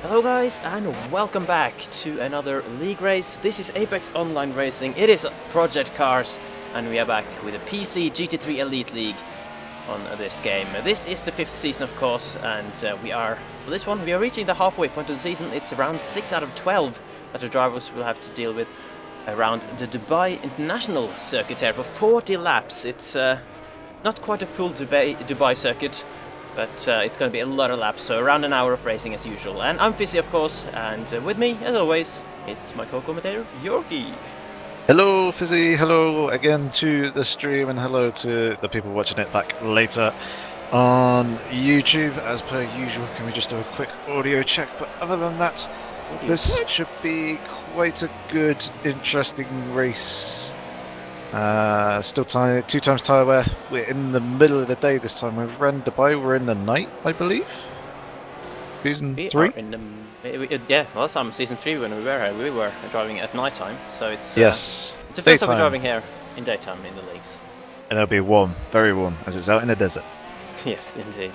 Hello guys and welcome back to another league race. This is Apex Online Racing, it is Project Cars and we are back with a PC GT3 Elite League on this game. This is the 5th season of course, and for this one we are reaching the halfway point of the season. It's around 6 out of 12 that the drivers will have to deal with around the Dubai International Circuit here for 40 laps. It's not quite a full Dubai circuit, but it's going to be a lot of laps, so around an hour of racing as usual. And I'm Fizzy, of course, and with me, as always, it's my co-commentator, Yorkie. Hello Fizzy, hello again to the stream, and hello to the people watching it back later on YouTube. As per usual, can we just do a quick audio check? But other than that, this should be quite a good, interesting race. Still 2 times tyre wear. We're in the middle of the day this time. We've run Dubai, we're in the night, I believe. Season 3? Yeah, last time, Season 3, when we were driving at night time, so it's yes, it's the first time we're driving here in daytime in the leagues. And it'll be warm, very warm, as it's out in the desert. Yes, indeed.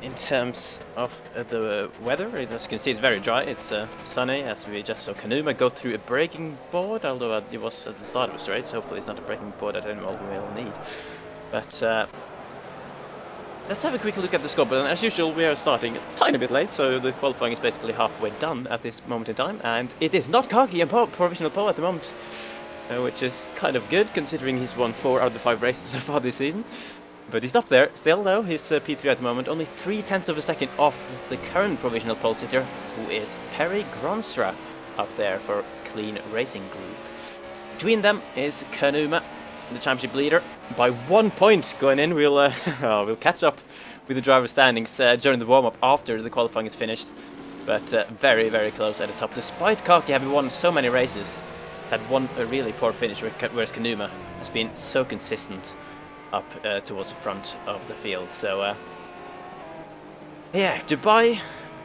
In terms of the weather, as you can see, it's very dry. It's sunny, as we just saw Kanuma go through a braking board, although it was at the start of the race, so hopefully it's not a braking board that anyone will need. But let's have a quick look at the scoreboard, and as usual we are starting a tiny bit late, so the qualifying is basically halfway done at this moment in time, and it is not Kaki in provisional pole at the moment, which is kind of good considering he's won 4 out of the 5 races so far this season. But he's up there still though. He's P3 at the moment, only 0.3 of a second off the current provisional pole sitter, who is Perry Gronstra up there for Clean Racing Group. Between them is Kanuma, the championship leader, by 1 point going in. We'll catch up with the driver standings during the warm-up after the qualifying is finished. But very, very close at the top, despite Kaki having won so many races. He's had one really poor finish, whereas Kanuma has been so consistent up towards the front of the field. So yeah, Dubai,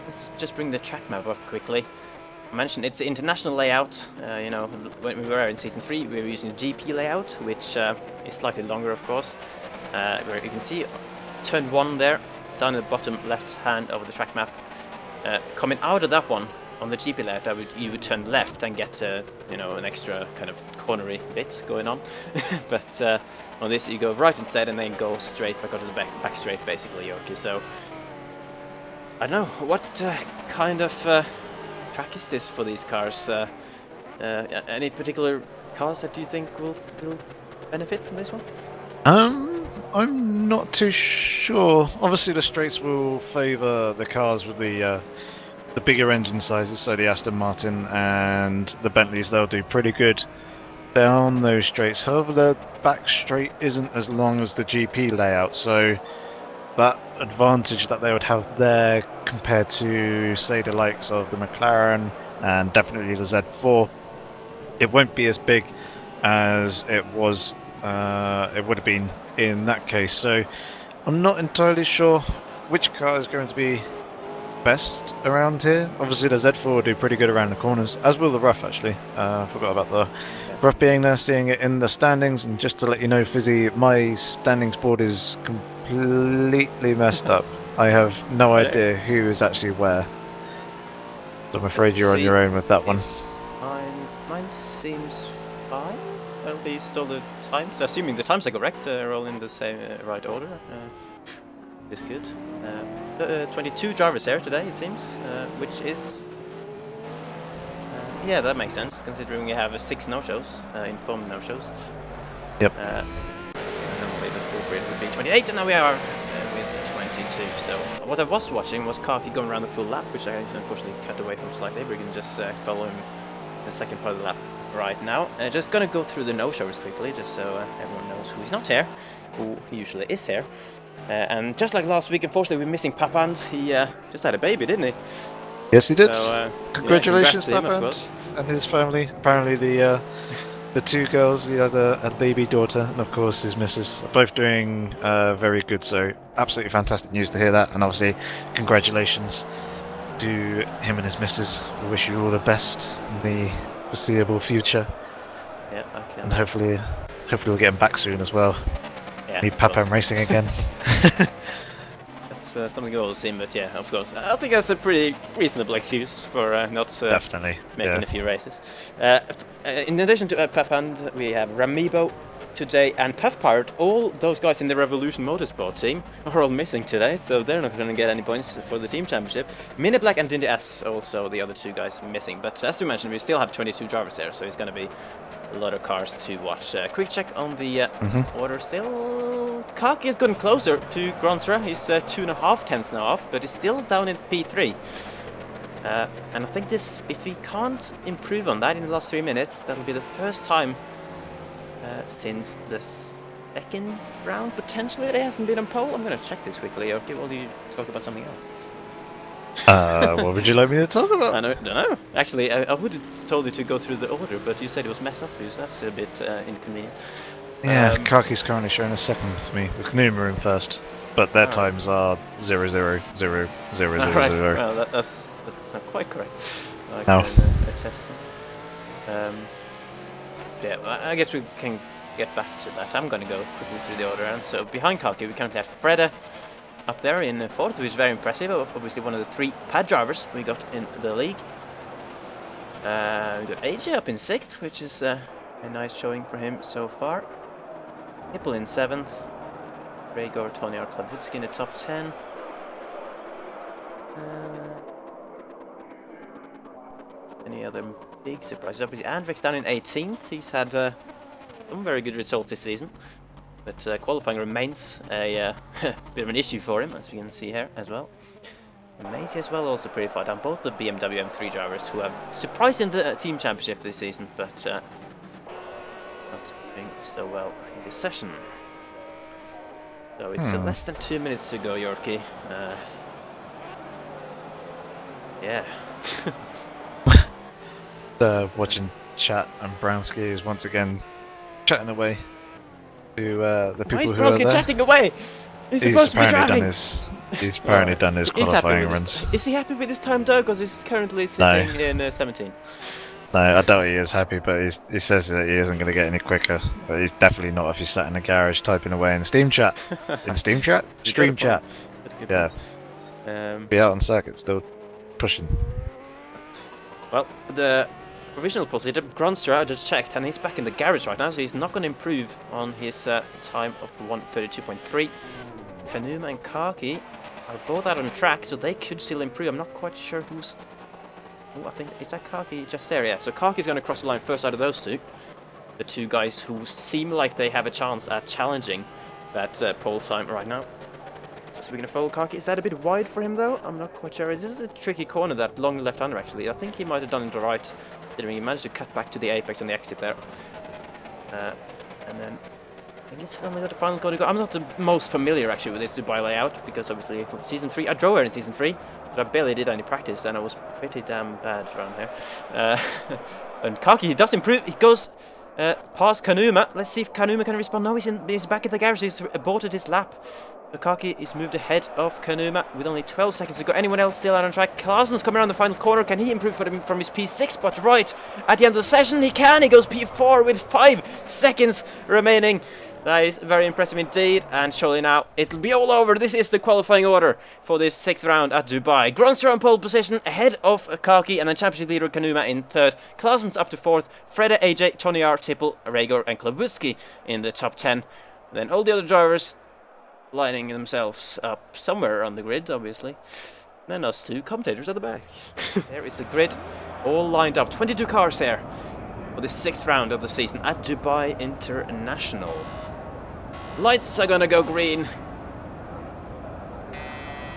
let's just bring the track map up quickly. I mentioned it's the international layout. You know, when we were in Season 3 we were using the GP layout, which is slightly longer of course, where you can see turn 1 there, down at the bottom left hand of the track map. Coming out of that one, on the GP layout, you would turn left and get you know, an extra kind of cornery bit going on. But on this you go right instead and then go straight back onto the back straight basically, Yorkie. So I don't know what kind of track is this for these cars. Any particular cars that you think will benefit from this one? I'm not too sure. Obviously the straights will favour the cars with the bigger engine sizes, so the Aston Martin and the Bentleys, they'll do pretty good down those straights. However, the back straight isn't as long as the GP layout, so that advantage that they would have there compared to, say, the likes of the McLaren and definitely the Z4, it won't be as big as it was. It would have been in that case. So I'm not entirely sure which car is going to be best around here. Obviously the Z4 will do pretty good around the corners, as will the Rough actually. I forgot about the Rough being there, seeing it in the standings. And just to let you know, Fizzy, my standings board is completely messed up. I have no idea who is actually where. So I'm afraid you're on your own with that one. Mine seems fine. Well, these all the times, assuming the times are correct, are all in the same right order. Is good. 22 drivers here today, it seems, which is yeah, that makes sense considering we have 6 no-shows, informed no-shows. Yep. And normally the full grid would be 28, and now we are with 22. So what I was watching was Kaki going around the full lap, which I unfortunately cut away from slightly. We can just follow him the second part of the lap right now. Just gonna go through the no-shows quickly, just so everyone knows who's not here, who usually is here. And just like last week, unfortunately, we're missing Papand. He just had a baby, didn't he? Yes, he did. So, congratulations, yeah, Papand and his family. Apparently, the 2 girls, he had a baby daughter, and of course his missus, are both doing very good. So, absolutely fantastic news to hear that. And obviously, congratulations to him and his missus. We wish you all the best in the foreseeable future. Yeah, okay. And hopefully we'll get him back soon as well. Yeah, Need Papam racing again. something we've all seen, but yeah, of course. I think that's a pretty reasonable excuse for not Definitely. making a few races. In addition to Pepand, we have Ramibo today and Puff Pirate. All those guys in the Revolution Motorsport team are all missing today, so they're not going to get any points for the team championship. Mini Black and Dindy S, also the other two guys missing. But as we mentioned, we still have 22 drivers there, so it's going to be a lot of cars to watch. Quick check on the order still. Kaki is getting closer to Gronstra. He's 2.5 tenths now off, but he's still down in P3. And I think this, if he can't improve on that in the last 3 minutes, that'll be the first time since the second round, potentially, that he hasn't been on pole. I'm going to check this quickly, okay, while you talk about something else. What would you like me to talk about? I don't know. Actually, I would have told you to go through the order, but you said it was messed up for you, so that's a bit inconvenient. Yeah, Kaki's currently showing a second with me, with Knuma in first, but their times are 0, 0, 0, 0, 0, Right. 0. Well, that's not quite correct. I No. can attest to. Yeah, well, I guess we can get back to that. I'm going to go quickly through the order. And so behind Kaki, we currently have Freda up there in fourth, which is very impressive. Obviously, one of the 3 pad drivers we got in the league. We got AJ up in sixth, which is a nice showing for him so far. Hipple in 7th. Rhaegar, TonyR, Klavutsky in the top 10. Any other big surprises? Obviously, Andrix down in 18th. He's had some very good results this season, but qualifying remains a bit of an issue for him, as we can see here as well. And Maisie as well, also pretty far down. Both the BMW M3 drivers who have surprised in the team championship this season, but not doing so well in this session. So it's less than 2 minutes to go, Yorkie. Yeah. Watching chat, and Brownski is once again chatting away to the people Why is who are Broski there. chatting away? He's supposed to be driving. He's apparently done his qualifying runs. Is he happy with his time, Doug, because he's currently sitting in 17? No, I doubt he is happy, but he says that he isn't going to get any quicker. But he's definitely not if he's sat in a garage typing away in Steam chat. In Steam chat? Stream chat. Yeah. Be out on circuit still pushing. Well, the provisional position, Gronstra, I just checked, and he's back in the garage right now, so he's not going to improve on his time of 1:32.3. Kanuma and Kaki are both out on track, so they could still improve. I'm not quite sure who's... Oh, I think... Is that Kaki just there? Yeah, so Kaki's going to cross the line first out of those two. The two guys who seem like they have a chance at challenging that pole time right now. Speaking of follow Kaki, is that a bit wide for him though? I'm not quite sure. This is a tricky corner, that long left-hander actually. I think he might have done it right. He managed to cut back to the apex on the exit there. And then I think it's only got the final corner to go. I'm not the most familiar actually with this Dubai layout, because obviously season 3, I drove here in season 3, but I barely did any practice and I was pretty damn bad around here. And Kaki, he does improve. He goes past Kanuma. Let's see if Kanuma can respond. No, he's back at the garage. He's aborted his lap. Kaki is moved ahead of Kanuma with only 12 seconds to go. Anyone else still out on track? Clausen's coming around the final corner. Can he improve from his P6 spot? Right at the end of the session, he can. He goes P4 with 5 seconds remaining. That is very impressive indeed. And surely now it'll be all over. This is the qualifying order for this 6th round at Dubai. Gronstra on pole position ahead of Kaki, and then championship leader Kanuma in 3rd. Clausen's up to 4th. Freda, AJ, TonyR, Tipple, Rhaegar, and Klavutsky in the top 10. Then all the other drivers lining themselves up somewhere on the grid, obviously. Then us two commentators at the back. There is the grid, all lined up. 22 cars there for the 6th round of the season at Dubai International. Lights are gonna go green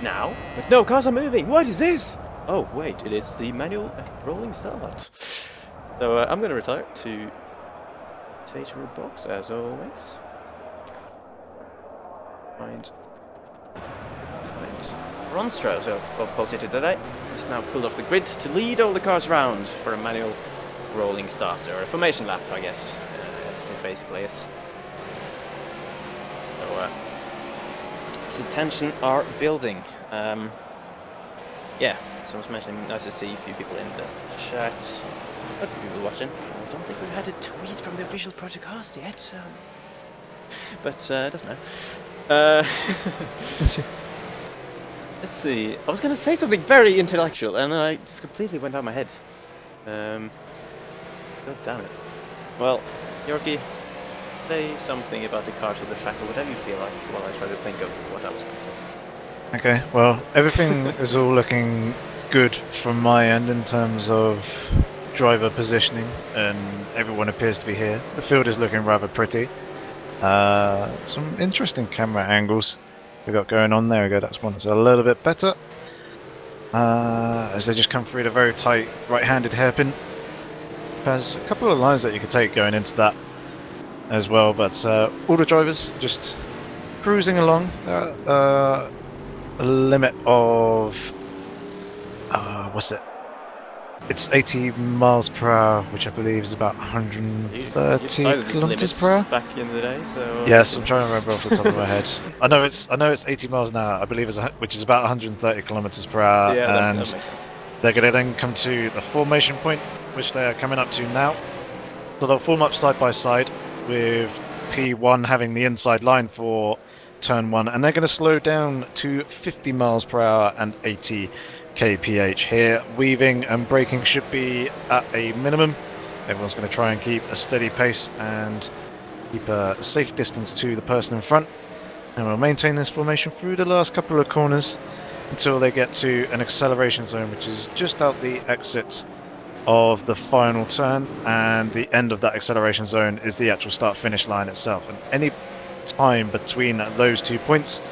now, but no, cars are moving. What is this? Oh wait, it is the manual rolling start. So I'm gonna retire to Tater box as always. Find Gronstra, so well posited today. He's now pulled off the grid to lead all the cars round for a manual rolling start, or a formation lap, I guess. This basically is. So the tension are building. Yeah, so I was mentioning, nice to see a few people in the chat. A few people watching. I don't think we've had a tweet from the official Project Cast yet, so. But doesn't matter. Let's see. I was going to say something very intellectual, and then I just completely went out of my head. God damn it. Well, Yorkie, say something about the cars of the track, or whatever you feel like, while I try to think of what I was going to say. Okay, well, everything is all looking good from my end in terms of driver positioning, and everyone appears to be here. The field is looking rather pretty. Some interesting camera angles we got going on. There we go, that's one that's a little bit better. As they just come through the very tight right-handed hairpin. There's a couple of lines that you could take going into that as well, but all the drivers just cruising along. A limit of what's it? It's 80 miles per hour, which I believe is about 130 kilometers per hour. Back in the day, so yes, I'm trying to remember off the top of my head. I know it's 80 miles an hour. I believe which is about 130 kilometers per hour. Yeah, that and makes sense. they're going to then come to the formation point, which they are coming up to now. So they'll form up side by side with P1 having the inside line for turn 1, and they're going to slow down to 50 miles per hour and 80 kph here. Weaving and braking should be at a minimum. Everyone's going to try and keep a steady pace and keep a safe distance to the person in front, and we'll maintain this formation through the last couple of corners until they get to an acceleration zone, which is just out the exit of the final turn, and the end of that acceleration zone is the actual start-finish line itself. And any time between those 2 points,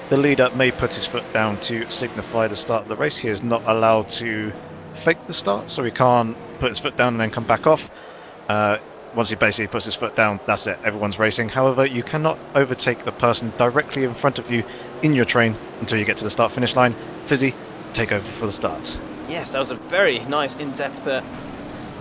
the leader may put his foot down to signify the start of the race. He is not allowed to fake the start, so he can't put his foot down and then come back off. Once he basically puts his foot down, that's it, everyone's racing. However, you cannot overtake the person directly in front of you in your train until you get to the start-finish line. Fizzy, take over for the start. Yes, that was a very nice in-depth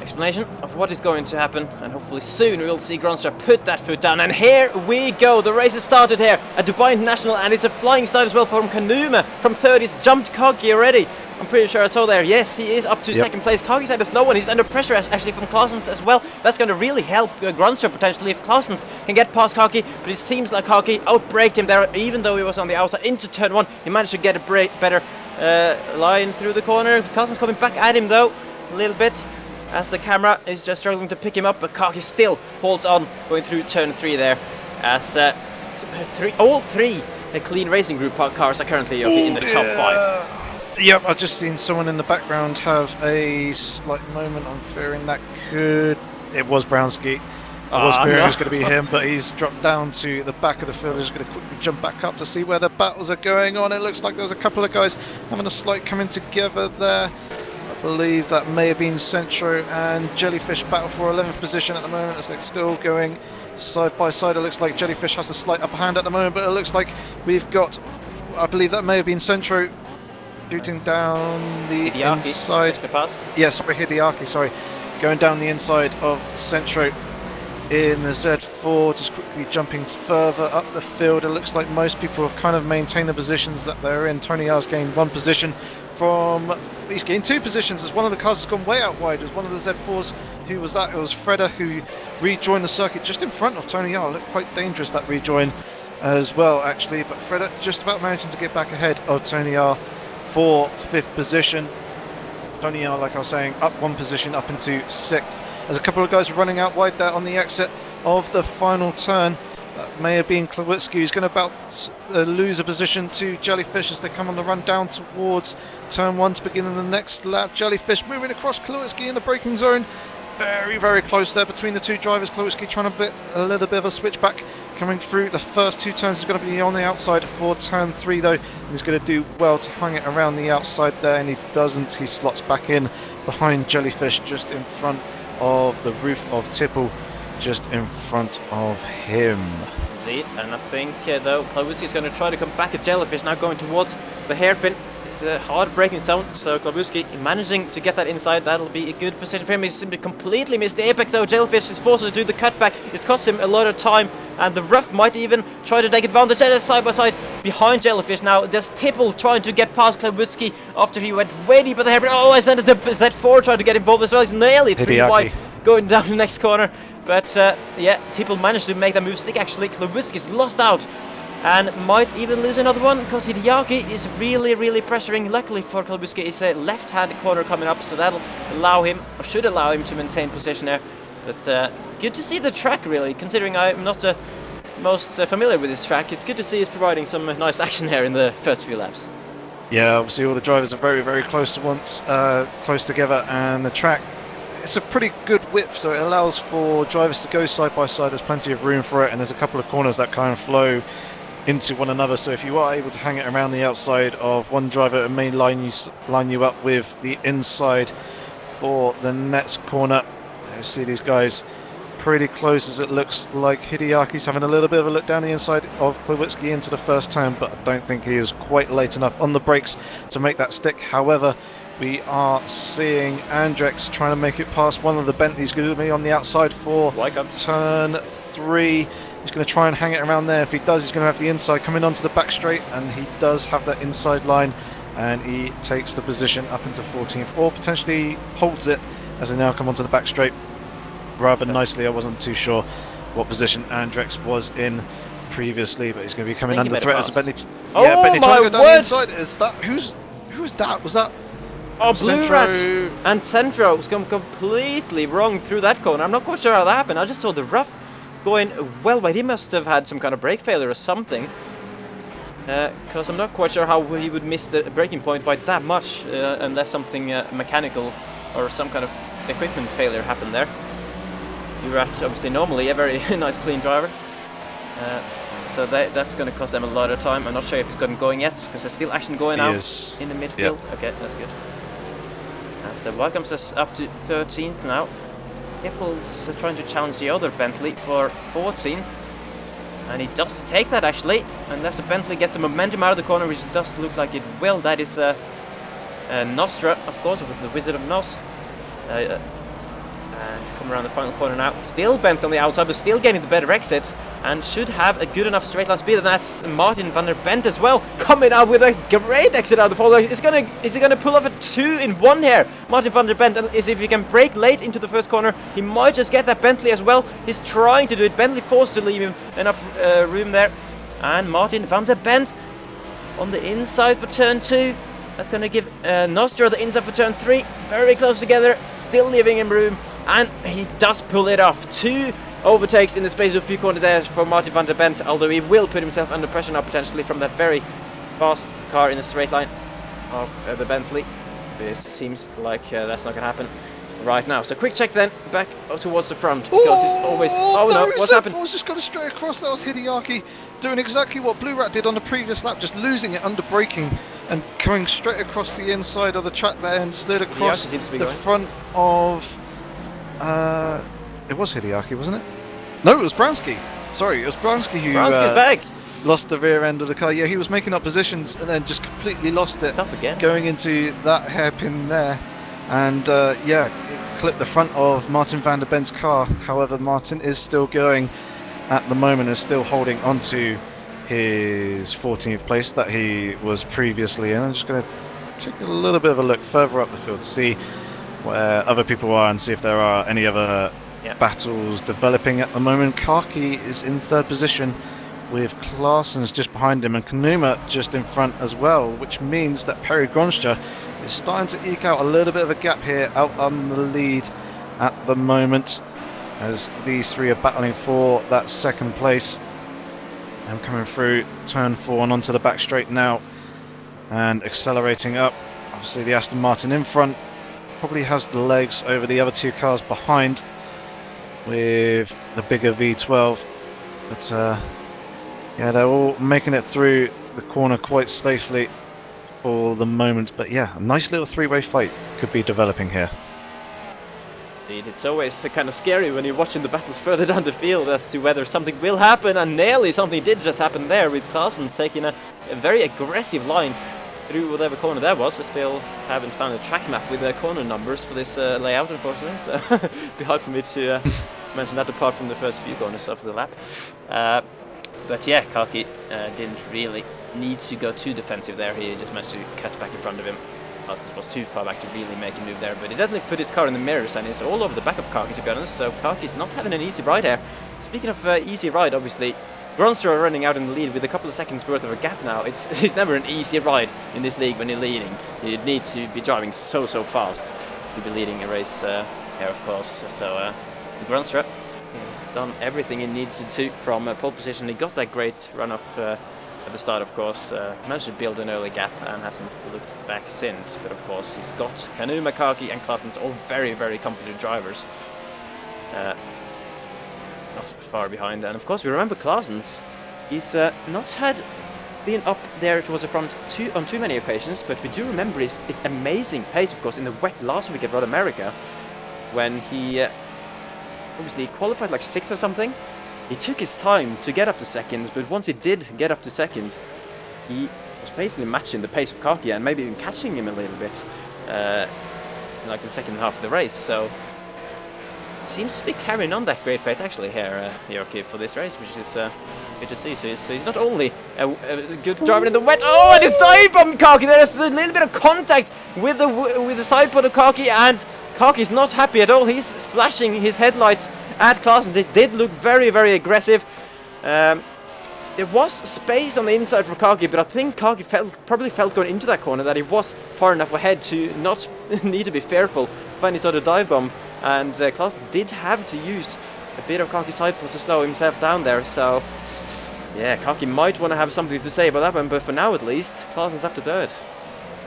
explanation of what is going to happen, and hopefully soon we'll see Gronstra put that foot down. And here we go, the race has started here at Dubai International, and it's a flying start as well from Kanuma. From 30s, jumped Kogi already. I'm pretty sure I saw there. Yes, he is up to second place. Kogi's at a slow one. He's under pressure actually from Claessens as well. That's going to really help Gronstra potentially if Claessens can get past Kogi, but it seems like Kogi outbraked him there, even though he was on the outside into turn 1. He managed to get a better line through the corner. Claessens coming back at him though a little bit, as the camera is just struggling to pick him up, but Kogi still holds on going through turn 3 there, as all three Clean Racing Group cars are currently in the top 5. Yep, I've just seen someone in the background have a slight moment. I'm fearing that it was Brownski. I was fearing it was going to be him, but he's dropped down to the back of the field. He's going to quickly jump back up to see where the battles are going on. It looks like there's a couple of guys having a slight coming together there. I believe that may have been Centro and Jellyfish battle for 11th position at the moment, as they're still going side by side. It looks like Jellyfish has a slight upper hand at the moment, but it looks like we've got, I believe that may have been Centro shooting down the inside. Yes, sorry, Hideaki, sorry. Going down the inside of Centro in the Z4, just quickly jumping further up the field. It looks like most people have kind of maintained the positions that they're in. TonyR's gained 1 position from, he's gained 2 positions as one of the cars has gone way out wide. As one of the Z4s, who was that? It was Freda who rejoined the circuit just in front of TonyR. Looked quite dangerous, that rejoin as well actually, but Freda just about managing to get back ahead of TonyR for 5th position. TonyR, like I was saying, up 1 position, up into 6th. There's a couple of guys running out wide there on the exit of the final turn. That may have been Klawitsky, who's going to about lose a position to Jellyfish as they come on the run down towards turn 1 to begin in the next lap. Jellyfish moving across Klawitsky in the braking zone. Very, very close there between the 2 drivers. Klawitsky trying to bit a little bit of a switchback coming through. The first 2 turns is going to be on the outside for turn 3 though. He's going to do well to hang it around the outside there, and he doesn't. He slots back in behind Jellyfish just in front of the roof of Tipple, just in front of him. See, and I think though Klawitsky is going to try to come back at Jellyfish now, going towards the hairpin. It's a hard braking zone, so Klawitsky managing to get that inside. That'll be a good position for him. He's simply completely missed the apex though. Jellyfish is forced to do the cutback. It's cost him a lot of time, and the ref might even try to take advantage. Side by side behind Jellyfish now. There's Tipple trying to get past Klawitsky after he went way deep at the hairpin. Oh, I sent it to Z4 trying to get involved as well. He's nearly 3 wide going down the next corner. But yeah, Tipple managed to make that move stick actually. Klawitsky's lost out and might even lose another one because Hideaki is really pressuring. Luckily for Kalbuski, it's a left-hand corner coming up, so that'll allow him, or should allow him, to maintain position there. But good to see the track, really, considering I'm not the most familiar with this track. It's good to see it's providing some nice action here in the first few laps. Yeah, obviously all the drivers are very close to close together, and the track, it's a pretty good width, so it allows for drivers to go side by side. There's plenty of room for it, and there's a couple of corners that kind of flow into one another, so if you are able to hang it around the outside of one driver, it may line you up with the inside for the next corner. You see these guys pretty close, as it looks like Hideaki's having a little bit of a look down the inside of Klawitsky into the first turn, but I don't think he is quite late enough on the brakes to make that stick. However, we are seeing Andrex trying to make it past one of the Bentleys, going to be on the outside for Ycoms. turn 3. He's going to try and hang it around there. If he does, he's going to have the inside coming onto the back straight, and he does have that inside line, and he takes the position up into 14th, or potentially holds it as they now come onto the back straight rather nicely. I wasn't too sure what position Andrex was in previously, but he's going to be coming under threat as a Bentley. Oh, yeah, Bentley trying to go down the inside. Is that who was that? Was that? Oh, Blue Rat and Centro was going completely wrong through that corner. I'm not quite sure how that happened. I just saw the rough going well, but he must have had some kind of brake failure or something. Because I'm not quite sure how he would miss the braking point by that much, unless something mechanical or some kind of equipment failure happened there. Blue Rat, obviously, normally a very nice, clean driver. So that's going to cost them a lot of time. I'm not sure if he's got him going yet, because there's still action going out in the midfield. Yep. Okay, that's good. So Ycoms is up to 13th now. Hippel's trying to challenge the other Bentley for 14th. And he does take that, actually. Unless the Bentley gets some momentum out of the corner, which does look like it will. That is Nostra, of course, with the Wizard of Nos. And come around the final corner now. Still Bentley on the outside, but still getting the better exit. And should have a good enough straight line speed. And that's Martin van der Bent as well, coming out with a great exit out of the fall. Is he gonna pull off a 2-in-1 here? Martin van der Bent, and if he can brake late into the first corner, he might just get that Bentley as well. He's trying to do it. Bentley forced to leave him enough room there. And Martin van der Bent on the inside for turn 2. That's gonna give Nostra the inside for turn 3. Very close together, still leaving him room. And he does pull it off. 2 overtakes in the space of a few corners there for Martin van der Bent, although he will put himself under pressure now potentially from that very fast car in the straight line of the Bentley. It seems like that's not going to happen right now. So quick check then, back towards the front, because it's always... Oh no, what's happened? Was just going straight across. That was Hideaki doing exactly what Blue Rat did on the previous lap, just losing it under braking and coming straight across the inside of the track there and slid across the front of... it was Hideaki, wasn't it? No, it was Brownski. Sorry, it was Brownski who back. Lost the rear end of the car. Yeah, he was making up positions and then just completely lost it. Up again. Going into that hairpin there. And yeah, it clipped the front of Martin van der Bent's car. However, Martin is still going at the moment, is still holding onto his 14th place that he was previously in. I'm just going to take a little bit of a look further up the field to see where other people are and see if there are any other battles developing at the moment. Kaki is in 3rd position with Claessen's just behind him and Kanuma just in front as well, which means that Perry Gronscha is starting to eke out a little bit of a gap here out on the lead at the moment, as these three are battling for that 2nd place. I'm coming through turn 4 and onto the back straight now and accelerating up. Obviously the Aston Martin in front probably has the legs over the other 2 cars behind with the bigger V12, but yeah, they're all making it through the corner quite safely for the moment. But yeah, a nice little 3-way fight could be developing here. Indeed, it's always kind of scary when you're watching the battles further down the field as to whether something will happen, and nearly something did just happen there with Claessen's taking a very aggressive line through whatever corner that was. I still haven't found a track map with the corner numbers for this layout, unfortunately, so it'd be hard for me to mention that apart from the first few corners of the lap. But yeah, Kaki didn't really need to go too defensive there. He just managed to cut back in front of him. It was too far back to really make a move there, but he definitely put his car in the mirrors and it's all over the back of Kaki, to be honest, so Kaki's not having an easy ride here. Speaking of easy ride, obviously, Grunster are running out in the lead with a couple of seconds worth of a gap now. It's never an easy ride in this league when you're leading. You need to be driving so fast to be leading a race here, of course. So Grunster has done everything he needs to do from pole position. He got that great run off at the start, of course. Managed to build an early gap and hasn't looked back since. But of course, he's got Kanuma, Kaki, and Claessens, all very competent drivers. Not far behind, and of course we remember Claessens. He's not been up there towards the front on too many occasions, but we do remember his amazing pace, of course, in the wet last week at Road America, when he obviously qualified like 6th or something. He took his time to get up to second, but once he did get up to second, he was basically matching the pace of Kaki and maybe even catching him a little bit in like the second half of the race. So seems to be carrying on that great pace actually here, Yorkie, for this race, which is good to see. So he's not only a good driver in the wet. Oh, and his side bomb Kaki. There's a little bit of contact with the side pod of Kaki, and Kaki's not happy at all. He's flashing his headlights at Claessens. It did look very aggressive. There was space on the inside for Kaki, but I think Kaki probably felt going into that corner that he was far enough ahead to not need to be fearful of any sort of dive bomb. And Claessens did have to use a bit of Kaki's side pull to slow himself down there. So yeah, Kaki might want to have something to say about that one, but for now at least, Claessen's up to third.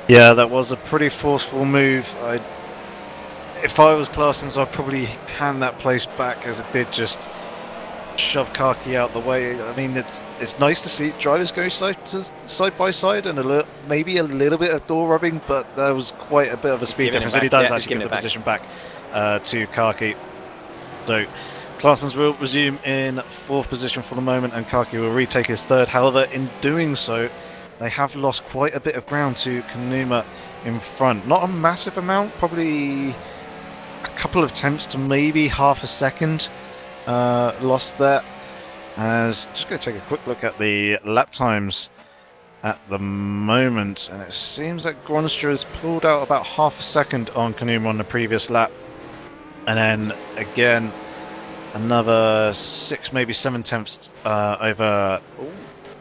Yeah, that was a pretty forceful move. If I was Claessens, I'd probably hand that place back, as it did just shove Kaki out the way. I mean, it's nice to see drivers go side by side and maybe a little bit of door rubbing, but there was quite a bit of a speed difference, and he does actually give the position back to Kaki. So Claessens will resume in 4th position for the moment, and Kaki will retake his 3rd. However, in doing so, they have lost quite a bit of ground to Kanuma in front. Not a massive amount, probably a couple of tenths to maybe half a second lost there. As just going to take a quick look at the lap times at the moment, and it seems that Grunster has pulled out about half a second on Kanuma on the previous lap, and then again another 6, maybe 7 tenths over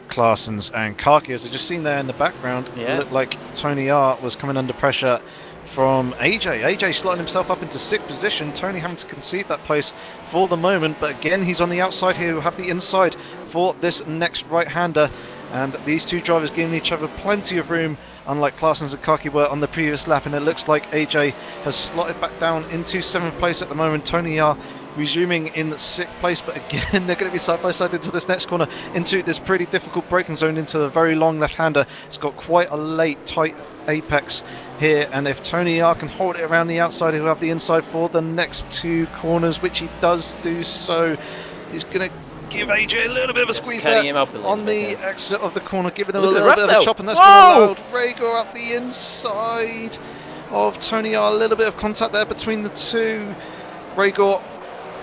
Claessens and Kaki. As I just seen there in the background, it looked like TonyR was coming under pressure from AJ. AJ slotting himself up into 6th position. Tony having to concede that place for the moment, but again he's on the outside here. We'll have the inside for this next right-hander, and these two drivers giving each other plenty of room, unlike Claessens and Kaki were on the previous lap. And it looks like AJ has slotted back down into 7th place at the moment. TonyR resuming in 6th place, but again they're going to be side by side into this next corner, into this pretty difficult braking zone, into the very long left-hander. It's got quite a late tight apex here, and if TonyR can hold it around the outside, he'll have the inside for the next 2 corners, which he does do. So he's going to give AJ a little bit of a squeeze there on the exit of the corner, giving him a little bit of a chop, and that's going to allow Rhaegar up the inside of TonyR. A little bit of contact there between the two. Rhaegar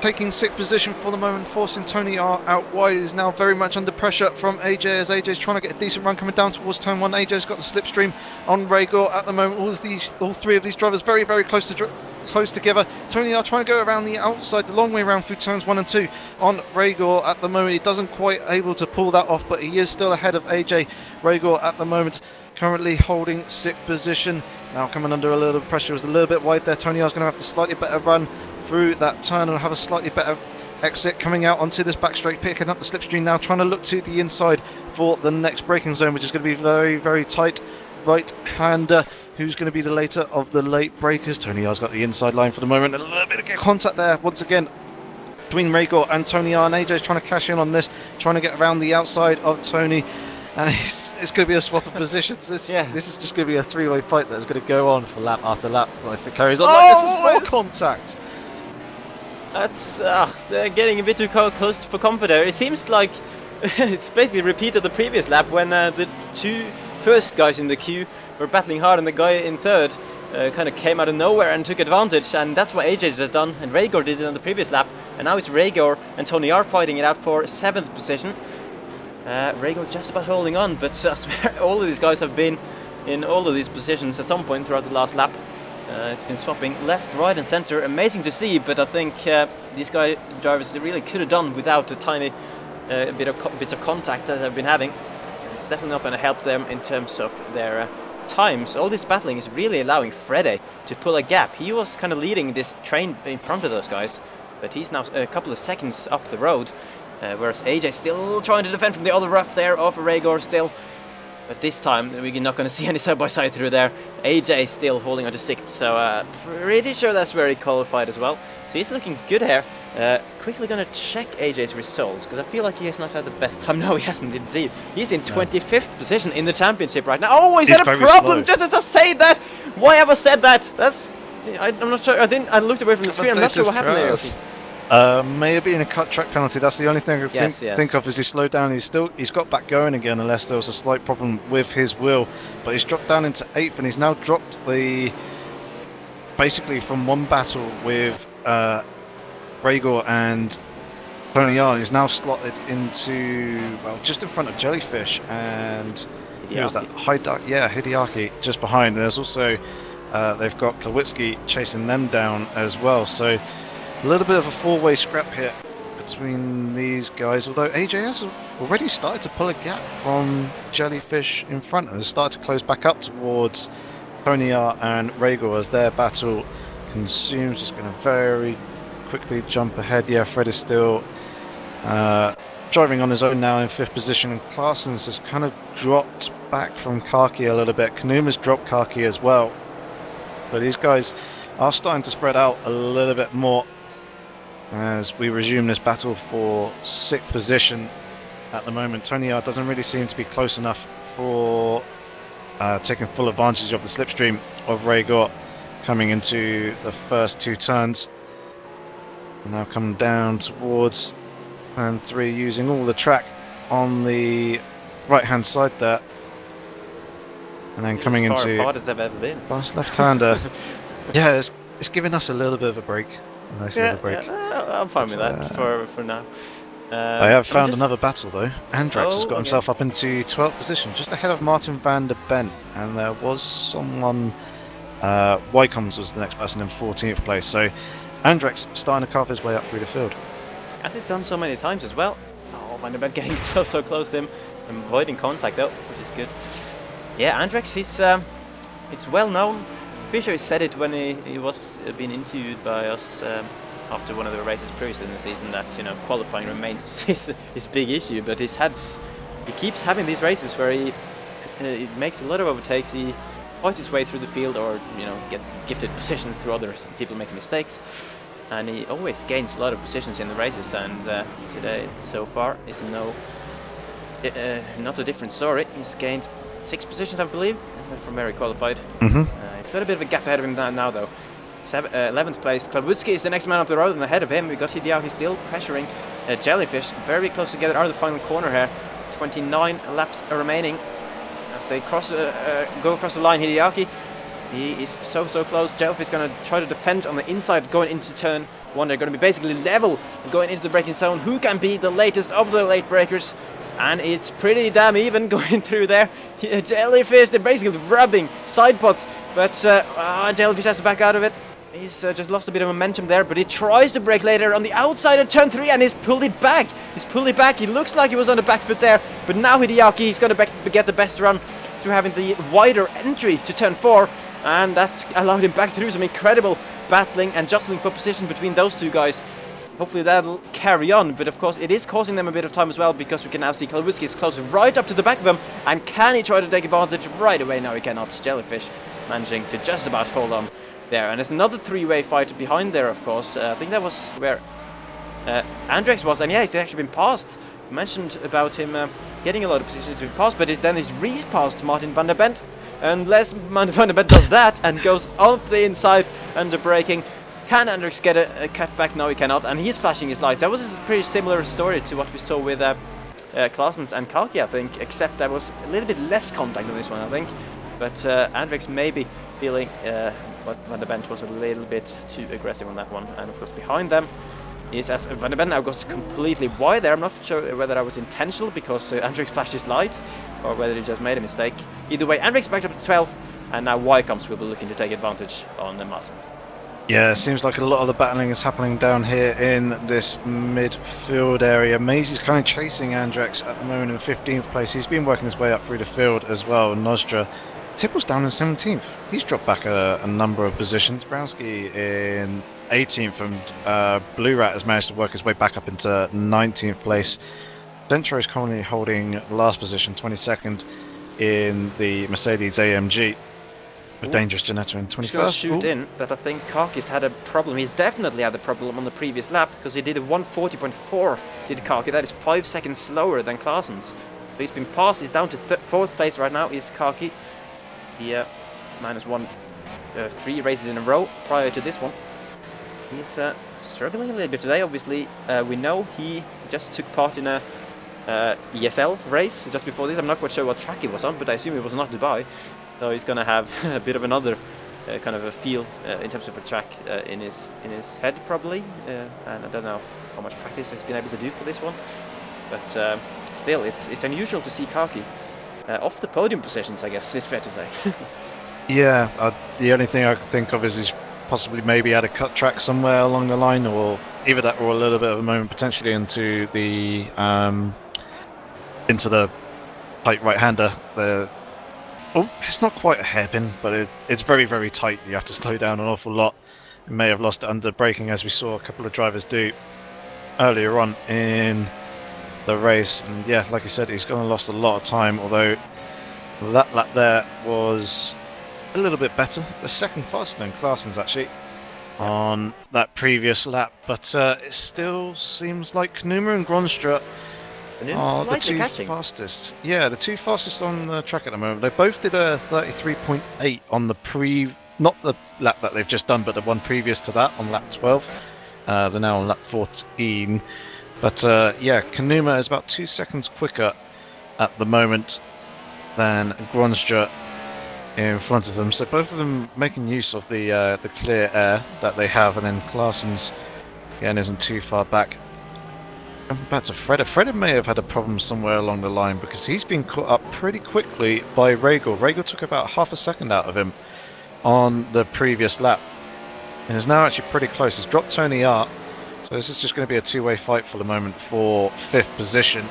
taking 6th position for the moment, forcing TonyR out wide. Is now very much under pressure from AJ, as AJ's trying to get a decent run coming down towards turn 1. AJ's got the slipstream on Rhaegar at the moment. All 3 of these drivers very close together. TonyR trying to go around the outside, the long way around through turns 1 and 2 on Rhaegar at the moment. He doesn't quite able to pull that off, but he is still ahead of AJ. Rhaegar at the moment currently holding 6th position. Now coming under a little bit of pressure, was a little bit wide there. TonyR's going to have the slightly better run through that turn and have a slightly better exit coming out onto this back straight, picking up the slipstream now, trying to look to the inside for the next braking zone, which is going to be very tight. Right-hander, who's going to be the later of the late breakers. TonyR's got the inside line for the moment. A little bit of contact there once again between Rhaegar and TonyR, and AJ's trying to cash in on this, trying to get around the outside of Tony, and it's going to be a swap of positions. This is just going to be a 3-way fight that's going to go on for lap after lap if it carries on like this. Is more contact. That's they're getting a bit too close for comfort there. It seems like it's basically a repeat of the previous lap when the 2 first guys in the queue were battling hard, and the guy in 3rd kind of came out of nowhere and took advantage, and that's what AJ has done, and Rhaegar did it on the previous lap, and now it's Rhaegar and TonyR fighting it out for 7th position. Rhaegar just about holding on, but I swear all of these guys have been in all of these positions at some point throughout the last lap. It's been swapping left, right and centre. Amazing to see, but I think these drivers really could have done without a tiny bits of contact that they've been having. It's definitely not going to help them in terms of their times. All this battling is really allowing Freddy to pull a gap. He was kind of leading this train in front of those guys, but he's now a couple of seconds up the road, whereas AJ still trying to defend from the other rough there of Rhaegar still. But this time we're not going to see any side-by-side through there. AJ still holding on to 6th, so pretty sure that's where he qualified as well. So he's looking good here. Quickly going to check AJ's results, because I feel like he has not had the best time. No, he hasn't indeed. He's in 25th position in the championship right now. Oh, he's had a problem just as I say that. Why have I said that? I'm not sure. I looked away from the screen. I'm not sure what happened there. May have been a cut track penalty. That's the only thing I think of as he slowed down. He's got back going again, unless there was a slight problem with his wheel. But he's dropped down into 8th, and he's now dropped basically from one battle with Rhaegar and TonyR. He's now slotted into, well, just in front of Jellyfish and who was that? Hideaki just behind. There's also they've got Klawitsky chasing them down as well. So a little bit of a four-way scrap here between these guys, although AJ has already started to pull a gap from Jellyfish in front and has started to close back up towards TonyR and Rhaegar as their battle consumes. Just going to very quickly jump ahead. Yeah, Fred is still driving on his own now in 5th position, and Claessen's has kind of dropped back from Kaki a little bit. Kanuma's dropped Kaki as well. But these guys are starting to spread out a little bit more as we resume this battle for 6th position at the moment. TonyR doesn't really seem to be close enough for taking full advantage of the slipstream of Rhaegar coming into the first 2 turns. And now come down towards turn 3 using all the track on the right hand side there. And then coming into as far apart as I've ever been. Fast left-hander. Yeah, it's giving us a little bit of a break. A nice little break. Yeah, I'm fine with that for now. I have found another battle though. Andrax has got himself up into 12th position, just ahead of Martin van der Bent, and there was someone. Ycoms was the next person in 14th place. So Andrax starting to carve his way up through the field. And he's done so many times as well. Oh, van der Bent getting so close to him, and avoiding contact though, which is good. Yeah, Andrax, it's well known. Pretty sure he said it when he was being interviewed by us after one of the races previously in the season, that qualifying remains his big issue. But he keeps having these races where he makes a lot of overtakes. He fights his way through the field, or gets gifted positions through other people making mistakes, and he always gains a lot of positions in the races. And today, so far, is not a different story. He's gained 6 positions, I believe, from where he qualified. He's got a bit of a gap ahead of him now though. 11th place. Klawitsky is the next man up the road, and ahead of him we got Hideaki still pressuring Jellyfish. Very close together out of the final corner here. 29 laps remaining as they go across the line. Hideaki, he is so close. Jellyfish is going to try to defend on the inside going into turn 1. They're going to be basically level going into the braking zone. Who can be the latest of the late breakers? And it's pretty damn even going through there. Jellyfish, they're basically rubbing side pots, but Jellyfish has to back out of it. He's just lost a bit of momentum there, but he tries to brake later on the outside of turn 3, and he's pulled it back. He looks like he was on the back foot there, but now Hideaki, he's going to get the best run through having the wider entry to turn 4, and that's allowed him back through. Some incredible battling and jostling for position between those two guys. Hopefully that'll carry on, but of course it is costing them a bit of time as well, because we can now see Klawitsky is close right up to the back of him, and can he try to take advantage right away? No, he cannot. Jellyfish managing to just about hold on there, and there's another 3-way fight behind there, of course. I think that was where Andrax was, and yeah, he's actually been passed. I mentioned about him getting a lot of positions to be passed, but then he's re-passed Martin van der Bent. Unless Martin van der Bent does that and goes up the inside under braking, can Andrax get a cutback? No, he cannot, and he's flashing his lights. That was a pretty similar story to what we saw with Claessen's and Kalki, I think, except there was a little bit less contact on this one, I think. But Andrax may be feeling what Van der Bent was a little bit too aggressive on that one. And of course behind them is, as Van der Bent now goes completely wide there. I'm not sure whether that was intentional, because Andrax flashed his lights, or whether he just made a mistake. Either way, Andrax backed up to 12th, and now Ycoms will be looking to take advantage on Martin. Yeah, it seems like a lot of the battling is happening down here in this midfield area. Maisy's kind of chasing Andrex at the moment in 15th place. He's been working his way up through the field as well. Nostra Tipple's down in 17th. He's dropped back a number of positions. Browski in 18th, and Blue Rat has managed to work his way back up into 19th place. Dentro is currently holding last position, 22nd in the Mercedes AMG. A dangerous Janetta in 21st. Just gonna shoot in that I think Kaki's had a problem. He's definitely had a problem on the previous lap because he did a 140.4. Did Kaki? That is 5 seconds slower than Claessen's. So he's been passed. He's down to 4th place right now. Is Kaki? He minus 3 races in a row prior to this one. He's struggling a little bit today. Obviously, we know he just took part in a ESL race just before this. I'm not quite sure what track he was on, but I assume it was not Dubai. So he's going to have a bit of another kind of a feel in terms of a track in his head probably, and I don't know how much practice he's been able to do for this one, but still it's unusual to see Kaki off the podium positions, I guess it's fair to say. Yeah, the only thing I can think of is he's possibly maybe had a cut track somewhere along the line, or either that or a little bit of a moment potentially into the tight right-hander. Oh, it's not quite a hairpin, but it's very, very tight. You have to slow down an awful lot. You may have lost it under braking, as we saw a couple of drivers do earlier on in the race. And yeah, like I said, he's gone and lost a lot of time, although that lap there was a little bit better. The second faster than Claessen's actually on that previous lap, but it still seems like Knuma and Gronstra are the two fastest. Yeah, the two fastest on the track at the moment. They both did a 33.8 on the not the lap that they've just done, but the one previous to that on lap 12. They're now on lap 14. But yeah, Knuma is about 2 seconds quicker at the moment than Gronstra in front of them. So both of them making use of the clear air that they have, and then Claessen's again isn't too far back. Back to Freda. Freda may have had a problem somewhere along the line because he's been caught up pretty quickly by Regal. Regal took about half a second out of him on the previous lap and is now actually pretty close. He's dropped TonyR, so this is just going to be a two-way fight for the moment for 5th position.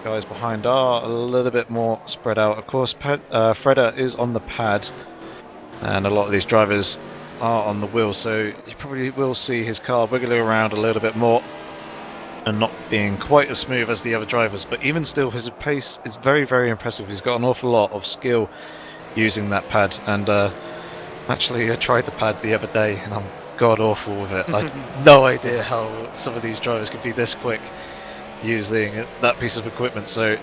Guys behind are a little bit more spread out. Of course, Freda is on the pad and a lot of these drivers are on the wheel, so you probably will see his car wiggling around a little bit more and not being quite as smooth as the other drivers, but even still his pace is very, very impressive. He's got an awful lot of skill using that pad, and actually I tried the pad the other day and I'm god awful with it. I had no idea how some of these drivers could be this quick using that piece of equipment, so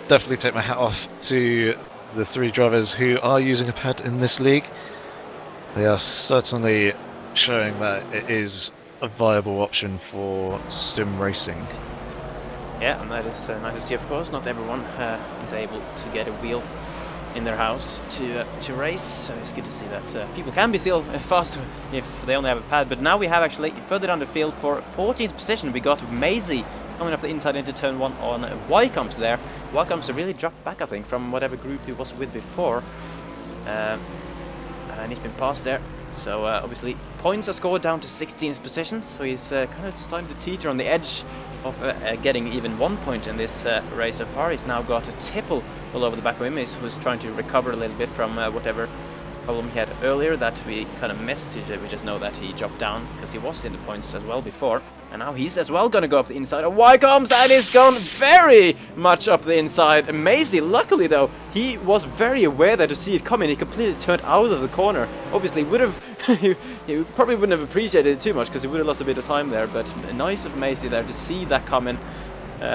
definitely take my hat off to the 3 drivers who are using a pad in this league. They are certainly showing that it is a viable option for sim racing. Yeah, and that is nice to see. Of course, not everyone is able to get a wheel in their house to race, so it's good to see that people can be still faster if they only have a pad. But now we have actually further down the field for 14th position we got Maisie coming up the inside into turn 1 on Ycoms there. Ycoms really dropped back, I think, from whatever group he was with before, and he's been passed there. So obviously points are scored down to 16th position, so he's kind of starting to teeter on the edge of getting even 1 point in this race so far. He's now got a tipple all over the back of him, who's trying to recover a little bit from whatever problem he had earlier that we kind of missed. We just know that he dropped down because he was in the points as well before. And now he's as well going to go up the inside of Ycoms, and he's gone very much up the inside. Maisie, luckily though, he was very aware there to see it coming. He completely turned out of the corner. Obviously would have, he probably wouldn't have appreciated it too much because he would have lost a bit of time there, but nice of Maisie there to see that coming.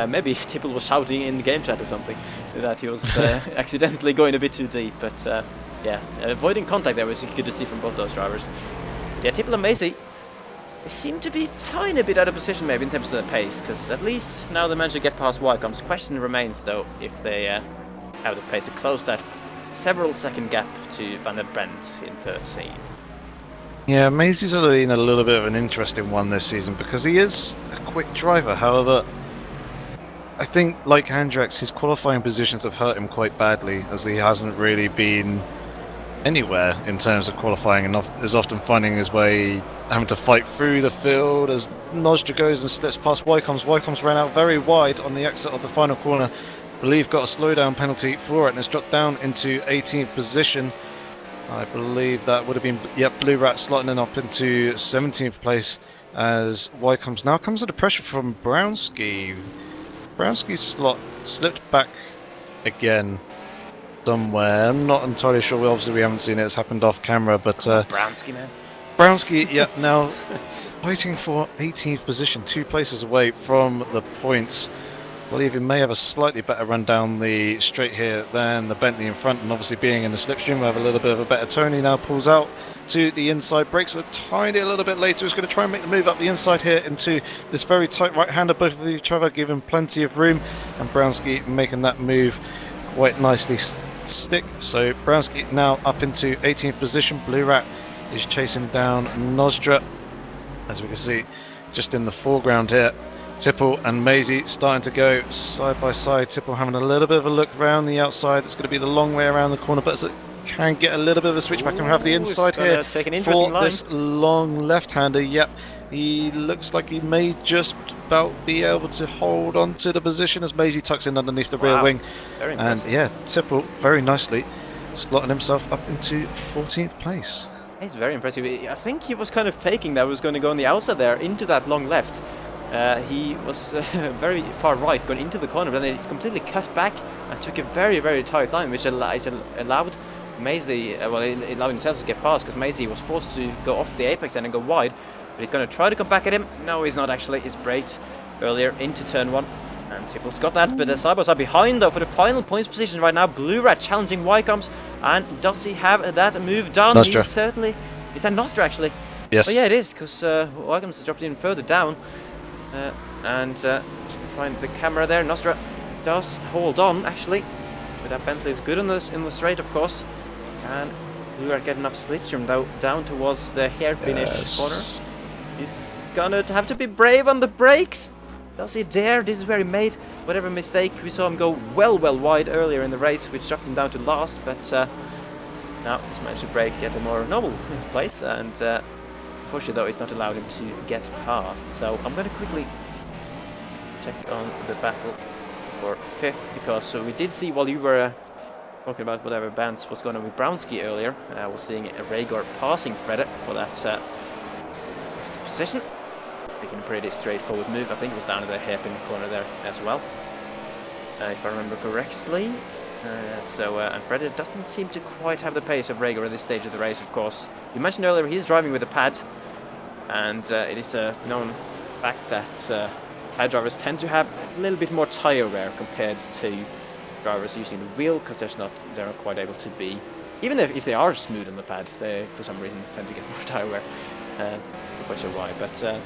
Maybe Tipple was shouting in the game chat or something that he was accidentally going a bit too deep, but yeah, avoiding contact there was good to see from both those drivers. Yeah, Tipple and Maisie, they seem to be a tiny bit out of position maybe in terms of the pace, because at least now they managed to get past Ycoms. Question remains though if they have the pace to close that several second gap to Van der Brent in 13th. Yeah, Maisie's been a little bit of an interesting one this season because he is a quick driver. However, I think, like Andrex, his qualifying positions have hurt him quite badly, as he hasn't really been anywhere in terms of qualifying, and is often finding his way having to fight through the field as Nosdra goes and slips past Ycoms. Ycoms ran out very wide on the exit of the final corner. I believe got a slowdown penalty for it and has dropped down into 18th position. I believe that would have been, yep, Blue Rat slotting in up into 17th place as Ycoms now comes under pressure from Brownski. Brownski's slot slipped back again somewhere. I'm not entirely sure. Obviously, we haven't seen it. It's happened off camera, but Brownski, man. Brownski, yeah, now fighting for 18th position, 2 places away from the points. I believe he may have a slightly better run down the straight here than the Bentley in front, and obviously being in the slipstream, we have a little bit of a better Tony now pulls out to the inside, brakes a tiny little bit later. He's going to try and make the move up the inside here into this very tight right-hander, both of each other giving plenty of room, and Brownski making that move quite nicely stick. So Brownski now up into 18th position. Blue Rat is chasing down Nosdra, as we can see just in the foreground here. Tipple and Maisie starting to go side by side. Tipple having a little bit of a look around the outside. It's going to be the long way around the corner, but it can get a little bit of a switch back and have the inside here for this long left-hander. Yep, he looks like he may just about be able to hold on to the position as Maisie tucks in underneath the rear wing. And yeah, Tipple very nicely slotting himself up into 14th place. It's very impressive. I think he was kind of faking that he was going to go on the outside there into that long left. He was very far right going into the corner, but then it's completely cut back and took a very, very tight line, which allowed Maisie, well, it allowed himself to get past, because Maisie was forced to go off the apex and go wide. But he's going to try to come back at him. No, he's not actually. He's braked earlier into turn 1. And Tipple's got that, but side by side behind, though, for the final points position right now. Blue Rat challenging Ycoms. And does he have that move done? Nostra. He certainly... Is that Nostra, actually? Yes. Oh, yeah, it is, because Ycoms has dropped in further down. Find the camera there. Nostra does hold on, actually. But that Bentley is good in the straight, of course. And Blue Rat get enough slipstream down towards the hairpin-ish corner. He's gonna have to be brave on the brakes. Does he dare? This is where he made whatever mistake. We saw him go well wide earlier in the race, which dropped him down to last. But now he's managed to brake, get a more noble place, and unfortunately, though, it's not allowed him to get past. So I'm going to quickly check on the battle for 5th, because we did see, while you were talking about whatever bands was going on with Brownski earlier, I was seeing a Rhaegar passing Fredder for that 5th position. Making a pretty straightforward move. I think it was down to the hairpin corner there as well, if I remember correctly. And Fredder doesn't seem to quite have the pace of Rhaegar at this stage of the race, of course. You mentioned earlier he's driving with a pad, and it is a known fact that pad drivers tend to have a little bit more tyre wear compared to drivers using the wheel, because they're not quite able to be, even if they are smooth on the pad, they for some reason tend to get more tyre wear. Not quite sure why, but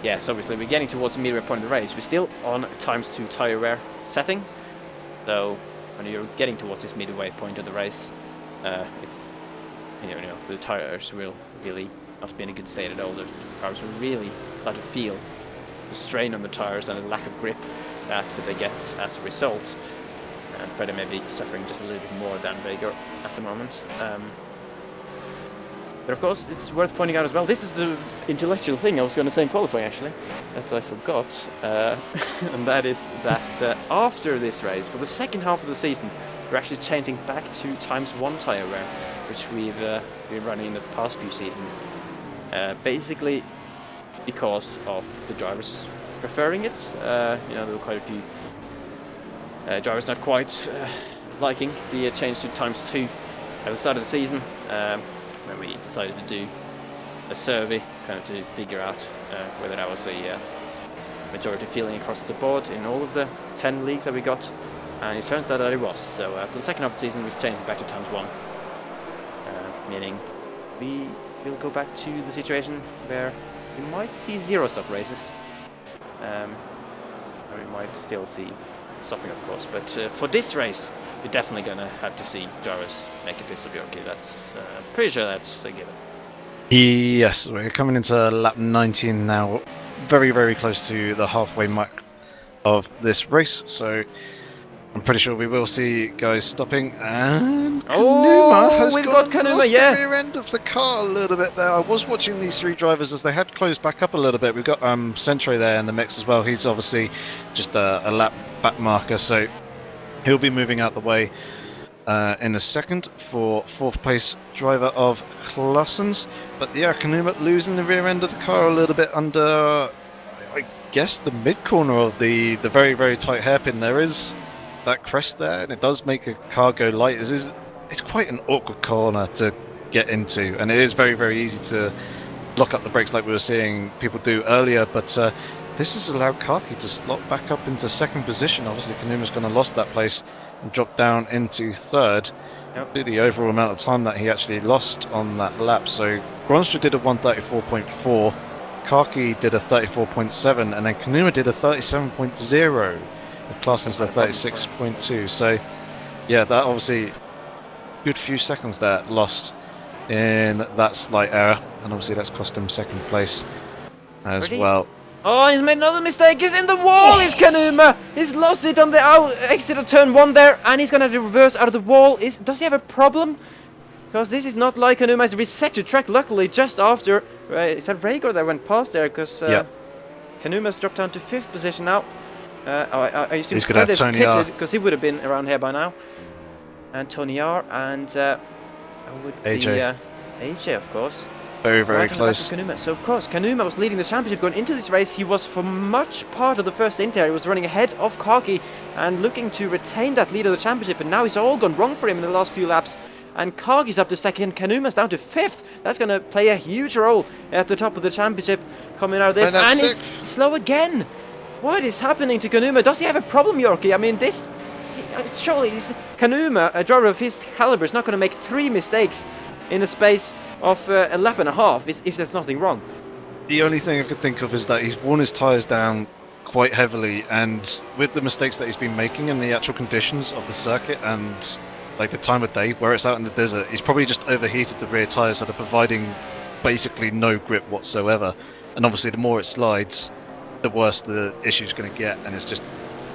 yes, obviously we're getting towards the midway point of the race. We're still on ×2 tyre wear setting, so when you're getting towards this midway point of the race, it's the tyres will really not be in a good state at all. The cars will really start to feel the strain on the tyres and the lack of grip that they get as a result. And Freddy may be suffering just a little bit more than Rhaegar at the moment. But of course, it's worth pointing out as well, this is the intellectual thing I was going to say in qualifying, actually, that I forgot. And that is that after this race, for the second half of the season, we're actually changing back to ×1 tyre wear, which we've been running in the past few seasons. Basically because of the drivers preferring it. There were quite a few drivers not quite liking the change to ×2 at the start of the season. When we decided to do a survey, kind of to figure out whether that was a majority feeling across the board in all of the 10 leagues that we got, and it turns out that it was. So for the second half of the season, we changed back to ×1, meaning we will go back to the situation where we might see 0-stop races, or we might still see stopping, of course, but for this race, you're definitely going to have to see drivers make a piss of Yorkie. That's pretty sure that's a given. Yes, we're coming into lap 19 now, very close to the halfway mark of this race. So I'm pretty sure we will see guys stopping, and Oh, Kanuma has we've got Kanuma, lost yeah. the rear end of the car a little bit there. I was watching these three drivers as they had closed back up a little bit. We've got Centro there in the mix as well. He's obviously just a lap back marker, so he'll be moving out the way in a second for 4th place driver of Clausen's. But yeah, Kanuma losing the rear end of the car a little bit under, I guess, the mid corner of the very, very tight hairpin. There is that crest there, and it does make a car go light. It's quite an awkward corner to get into, and it is very, very easy to lock up the brakes like we were seeing people do earlier. But this has allowed Kaki to slot back up into 2nd position. Obviously, Kanuma's going to lost that place and drop down into 3rd. Yep. Do the overall amount of time that he actually lost on that lap. So Gronstra did a 134.4, Kaki did a 34.7, and then Kanuma did a 37.0. The Clausen's at 36.2. So yeah, that obviously good few seconds there lost in that slight error, and obviously that's cost him 2nd place as well. Oh, he's made another mistake. He's in the wall. He's Kanuma. He's lost it on the exit of turn 1 there, and he's gonna have to reverse out of the wall. Does he have a problem? Because this is not like Kanuma has reset the track. Luckily, just after is that Rhaegar that went past there? Because Kanuma's dropped down to 5th position now. I assume Fred is pitted because he would have been around here by now. And TonyR and would be AJ, of course. Very, very close. Kanuma. So of course, Kanuma was leading the championship going into this race. He was for much part of the first inter. He was running ahead of Kaki and looking to retain that lead of the championship. And now it's all gone wrong for him in the last few laps. And Kagi's up to 2nd, Kanuma's down to 5th. That's going to play a huge role at the top of the championship coming out of this. And he's slow again. What is happening to Kanuma? Does he have a problem, Yorkie? I mean, this... surely Kanuma, a driver of his caliber, is not going to make 3 mistakes in a space of a lap and a half if there's nothing wrong. The only thing I could think of is that he's worn his tyres down quite heavily, and with the mistakes that he's been making in the actual conditions of the circuit and like the time of day where it's out in the desert, he's probably just overheated the rear tyres that are providing basically no grip whatsoever. And obviously the more it slides, the worse the issue's going to get, and it's just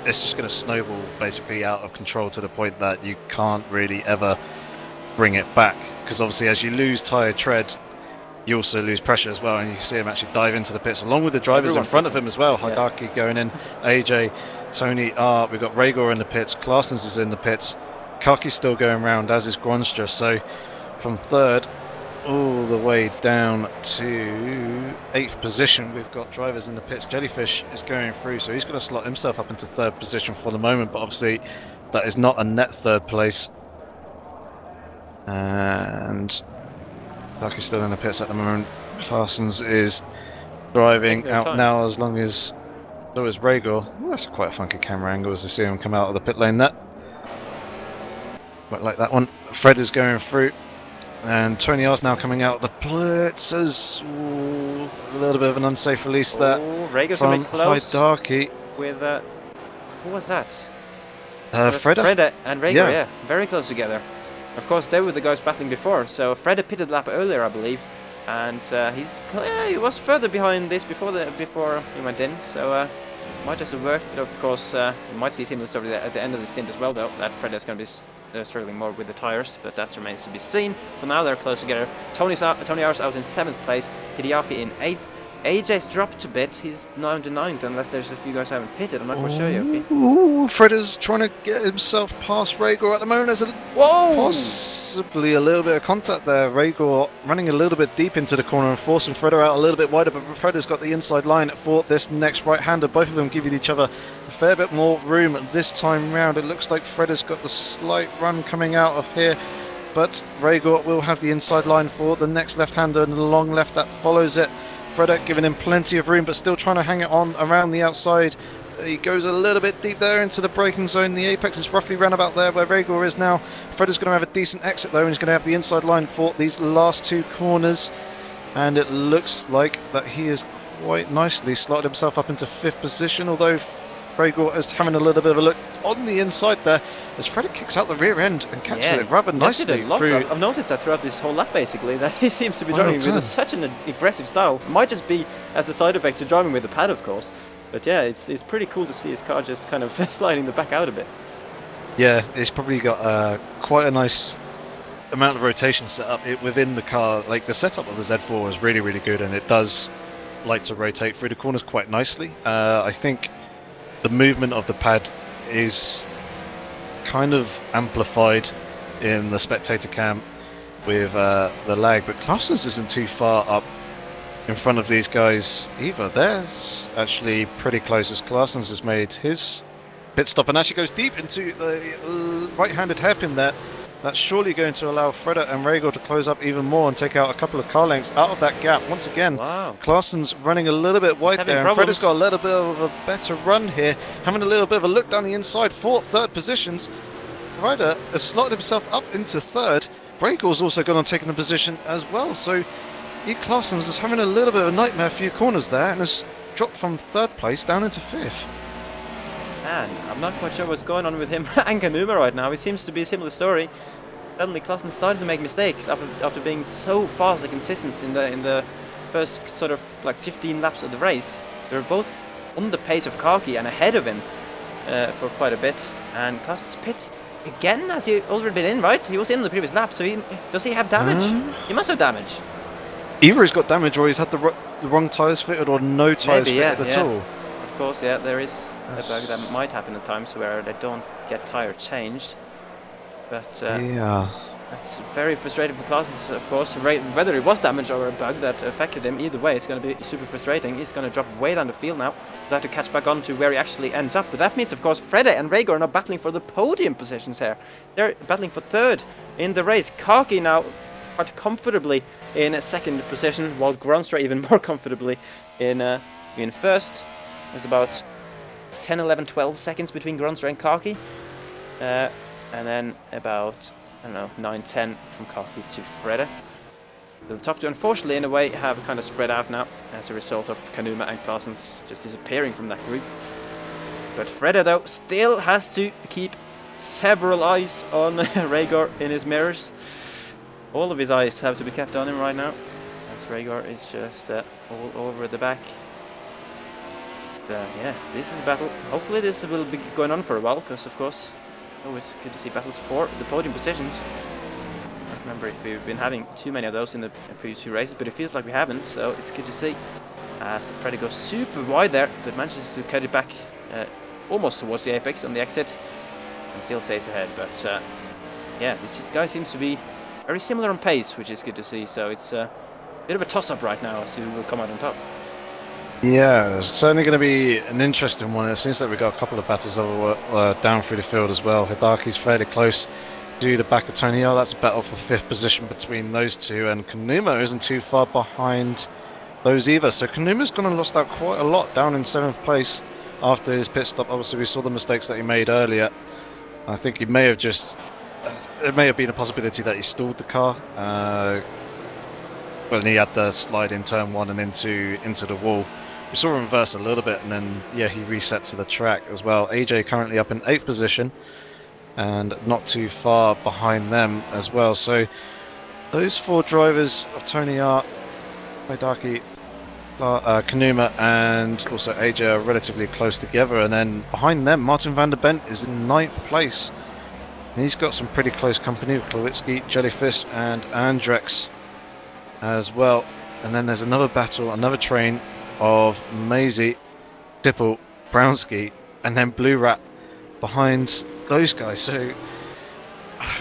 going to snowball basically out of control to the point that you can't really ever bring it back, because obviously as you lose tyre tread, you also lose pressure as well, and you can see him actually dive into the pits along with the drivers in front of him as well. Hidaki going in, AJ, TonyR, we've got Rhaegar in the pits, Clausen's is in the pits, Kaki's still going round, as is Gronstra. So from 3rd all the way down to 8th position, we've got drivers in the pits. Jellyfish is going through, so he's going to slot himself up into 3rd position for the moment, but obviously that is not a net 3rd place. And Kaki's still in the pits at the moment. Clausen's is driving out now, as long as so is Rhaegar. That's quite a funky camera angle as I see him come out of the pit lane there. Quite like that one. Fred is going through, and TonyR's now coming out of the blitzers. Ooh, a little bit of an unsafe release there from Hidaki. With who was that? Freda and Rhaegar, yeah, very close together. Of course, they were the guys battling before. So Freda pitted the lap earlier, I believe, and he was further behind this before he went in. So might just have worked. But of course, you might see similar story at the end of the stint as well, though. That Freda's going to be struggling more with the tires, but that remains to be seen. For now, they're close together. TonyR's out in 7th place. Hideaki in 8th. AJ's dropped a bit. He's now in 9th, unless there's just a few guys who haven't pitted. I'm not quite sure, Yoki. Ooh, Fred is trying to get himself past Rhaegar at the moment. There's possibly a little bit of contact there. Rhaegar running a little bit deep into the corner and forcing Freda out a little bit wider, but Freda's got the inside line for this next right-hander. Both of them giving each other a fair bit more room this time round. It looks like Freda's got the slight run coming out of here, but Rhaegar will have the inside line for the next left-hander and the long left that follows it. Freda giving him plenty of room, but still trying to hang it on around the outside. He goes a little bit deep there into the braking zone. The apex is roughly round about there where Rhaegar is now. Freda's going to have a decent exit though, and he's going to have the inside line for these last 2 corners. And it looks like that he is quite nicely slotted himself up into 5th position, although Rhaegar is having a little bit of a look on the inside there as Freda kicks out the rear end and catches it rather nicely. I've noticed that throughout this whole lap, basically, that he seems to be driving with such an aggressive style. Might just be as a side effect to driving with the pad, of course. But yeah, it's pretty cool to see his car just kind of sliding the back out a bit. Yeah, it's probably got quite a nice amount of rotation set up within the car. Like the setup of the Z4 is really, really good, and it does like to rotate through the corners quite nicely. I think the movement of the pad is kind of amplified in the spectator cam with the lag, but Clausen's isn't too far up in front of these guys either. There's actually pretty close as Clausen's has made his pit stop and actually goes deep into the right-handed hairpin there. That's surely going to allow Freda and Rhaegar to close up even more and take out a couple of car lengths out of that gap. Once again, Wow. Clausen's running a little bit wide there, and problems. Freda's got a little bit of a better run here, having a little bit of a look down the inside for third positions. Ryder has slotted himself up into third. Rhaegar's also gone on taking a position as well, so Clausen's is having a little bit of a nightmare a few corners there and has dropped from third place down into fifth. Man, I'm not quite sure what's going on with him and Kanuma right now. It seems to be a similar story. Suddenly Clausen started to make mistakes after being so fast and consistent in the first sort of like 15 laps of the race. They were both on the pace of Kaki and ahead of him for quite a bit. And Clausen's pits again, has he already been in, right? He was in the previous lap, so does he have damage? He must have damage. Either he's got damage or he's had the wrong tyres fitted or no tyres fitted at all. Of course, yeah, there is a bug that might happen at times where they don't get tyre changed. But yeah, that's very frustrating for Clausen, of course. Whether it was damage or a bug that affected him, either way, it's going to be super frustrating. He's going to drop way down the field now. He'll have to catch back on to where he actually ends up. But that means, of course, Freda and Rhaegar are now battling for the podium positions here. They're battling for third in the race. Kaki now quite comfortably in second position, while Gronstra even more comfortably in first. There's about 10, 11, 12 seconds between Gronstra and Kaki. And then about, I don't know, 9, 10 from Kaki to Freda. The top two, unfortunately, in a way, have kind of spread out now as a result of Kanuma and Clausen's just disappearing from that group. But Freda, though, still has to keep several eyes on Rhaegar in his mirrors. All of his eyes have to be kept on him right now, as Rhaegar is just all over the back. But, yeah, this is a battle. Hopefully this will be going on for a while, because, of course, always good to see battles for the podium positions. I don't remember if we've been having too many of those in the previous few races, but it feels like we haven't, so it's good to see. As Freda goes super wide there, but manages to cut it back almost towards the apex on the exit, and still stays ahead. But yeah, this guy seems to be very similar on pace, which is good to see. So it's a bit of a toss-up right now as to who will come out on top. Yeah, it's certainly going to be an interesting one. It seems like we've got a couple of battles down through the field as well. Hidaki's fairly close to the back of TonyR. That's a battle for fifth position between those two, and Kanuma isn't too far behind those either. So Kanuma's gone and lost out quite a lot down in 7th place after his pit stop. Obviously, we saw the mistakes that he made earlier. I think he may have just... It may have been a possibility that he stalled the car when he had the slide in turn 1 and into the wall. We saw him reverse a little bit, and then, yeah, he reset to the track as well. AJ currently up in 8th position, and not too far behind them as well. So those 4 drivers of TonyR, Hidaki, Kanuma, and also AJ are relatively close together. And then behind them, Martin van der Bent is in 9th place. And he's got some pretty close company with Klawitsky, Jellyfish, and Andrex as well. And then there's another battle, another train of Maisie, Dipple, Brownski, and then Blue Rat behind those guys. So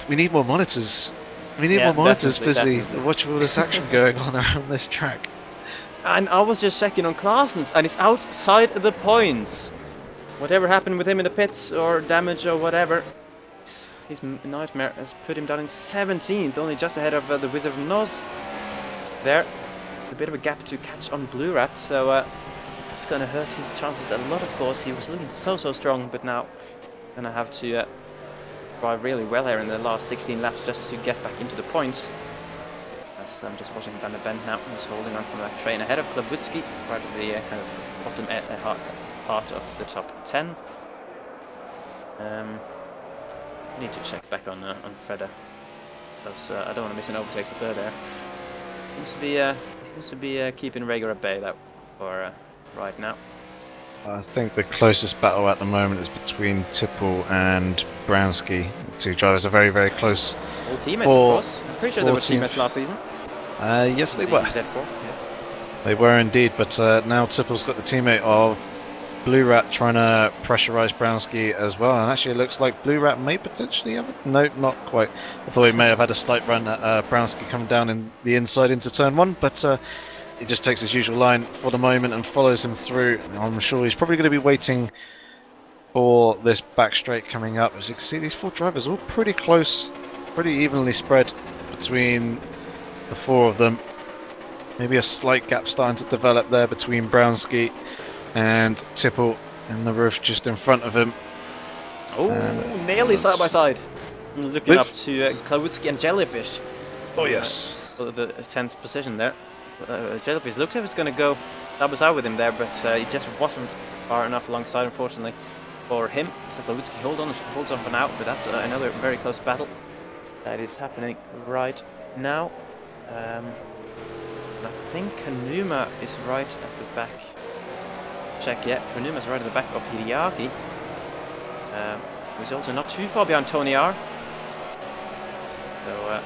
we need more monitors. We need more monitors busy watching all this action going on around this track. And I was just checking on Clausen's, and it's outside the points. Whatever happened with him in the pits or damage or whatever, his nightmare has put him down in 17th, only just ahead of the Wizard of Noz. There, a bit of a gap to catch on Blue Rat, so it's going to hurt his chances a lot, of course. He was looking so strong, but now going to have to drive really well here in the last 16 laps just to get back into the points. As I'm just watching Van der Bent now, who's holding on from that train ahead of Klawitsky, part of the kind of bottom part of the top 10. I need to check back on Freda, because I don't want to miss an overtake for third there. Seems to be keeping Rhaegar at bay though for right now. I think the closest battle at the moment is between Tipple and Brownski. The two drivers are very, very close. All teammates, of For course. I'm pretty sure they were teammates last season. Yes, they The were. Z4. Yeah. They were indeed, but now Tipple's got the teammate of Blue Rat trying to pressurize Brownski as well, and actually it looks like Blue Rat may potentially have it. No, not quite. I thought he may have had a slight run at Brownski coming down in the inside into turn one, but he just takes his usual line for the moment and follows him through. I'm sure he's probably going to be waiting for this back straight coming up. As you can see, these four drivers are all pretty close, pretty evenly spread between the four of them. Maybe a slight gap starting to develop there between Brownski and Tipple in the roof just in front of him. Oh, nearly side by side. I'm looking up to Klawutski and Jellyfish. Oh yes. The 10th position there. Jellyfish looked like he was going to go side by side with him there, but he just wasn't far enough alongside, unfortunately, for him. So Klawutski holds on for now, but that's another very close battle that is happening right now. I think Kanuma is right at the back. Check, yeah, Kanuma's right at the back of Hideaki. Who's also not too far behind TonyR. So,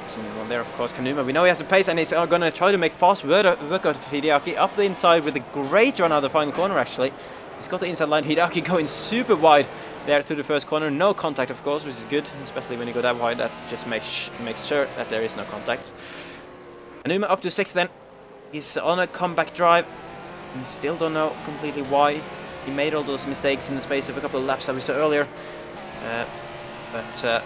someone there, of course, Kanuma. We know he has the pace, and he's going to try to make fast work out of Hideaki. Up the inside with a great run out of the final corner, actually. He's got the inside line. Hideaki going super wide there through the first corner. No contact, of course, which is good, especially when you go that wide. That just makes sure that there is no contact. Kanuma up to 6th then. He's on a comeback drive. We still don't know completely why he made all those mistakes in the space of a couple of laps that we saw earlier. But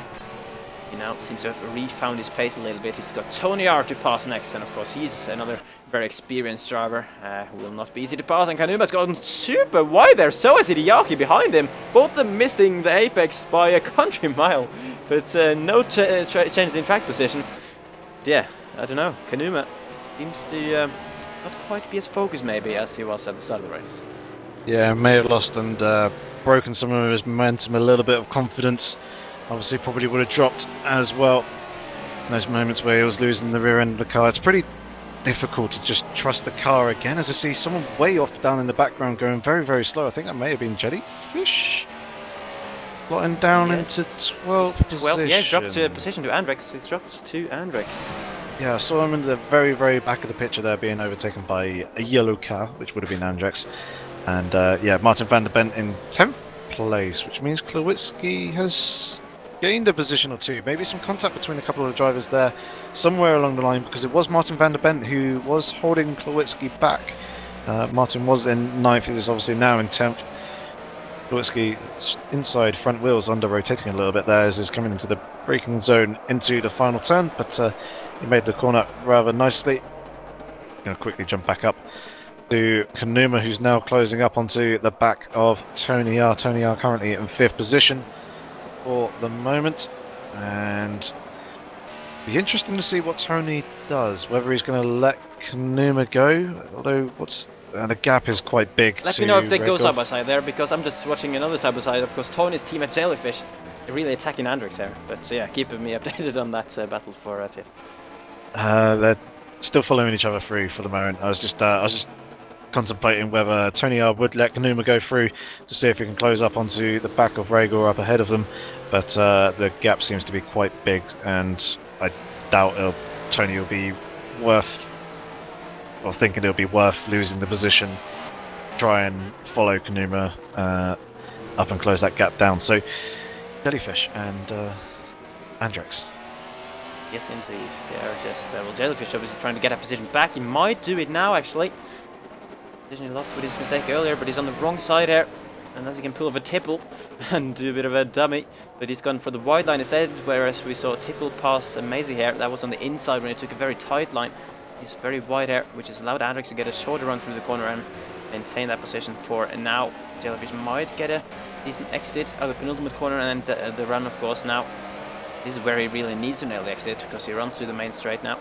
he now seems to have refound his pace a little bit. He's got TonyR to pass next, and of course he's another very experienced driver who will not be easy to pass. And Kanuma's gone super wide there, so is Hideaki behind him. Both of them missing the apex by a country mile, but no change in track position. Yeah, I don't know. Kanuma seems to not quite be as focused maybe as he was at the start of the race. Yeah, may have lost and broken some of his momentum, a little bit of confidence. Obviously probably would have dropped as well in those moments where he was losing the rear end of the car. It's pretty difficult to just trust the car again, as I see someone way off down in the background going very, very slow. I think that may have been Jellyfish. Slotting down into 12th position. Yeah, dropped to position to Andrex. He's dropped to Andrex. Yeah, I saw him in the very, very back of the picture there being overtaken by a yellow car, which would have been Andrex. And yeah, Martin van der Bent in 10th place, which means Klawutski has gained a position or two. Maybe some contact between a couple of drivers there somewhere along the line, because it was Martin van der Bent who was holding Klawutski back. Martin was in 9th, he is obviously now in 10th. Klawutski inside front wheels under rotating a little bit there as he's coming into the braking zone into the final turn, but he made the corner rather nicely. Going to quickly jump back up to Kanuma, who's now closing up onto the back of TonyR. TonyR currently in 5th position for the moment, and be interesting to see what Tony does, whether he's going to let Kanuma go, although the gap is quite big. Let me know if they go side by side there, because I'm just watching another side by side. Of course, Tony's team at Jellyfish, they're really attacking Andrex there, but yeah, keeping me updated on that battle for 5th. They're still following each other through for the moment. I was just contemplating whether TonyR would let Kanuma go through to see if he can close up onto the back of Rhaegar up ahead of them, but the gap seems to be quite big, and I doubt Tony will be thinking it'll be worth losing the position, try and follow Kanuma up and close that gap down. So Jellyfish and Andrex. Yes, indeed. They are just well, Jellyfish obviously trying to get that position back. He might do it now, actually. Position he lost with his mistake earlier, but he's on the wrong side here. Unless he can pull off a Tipple and do a bit of a dummy. But he's gone for the wide line instead, whereas we saw Tipple pass Maisie here. That was on the inside when he took a very tight line. He's very wide here, which has allowed Andrex to get a shorter run through the corner and maintain that position for now. Jellyfish might get a decent exit out of the penultimate corner, and the run, of course, now. This is where he really needs to nail the exit, because he runs through the main straight now.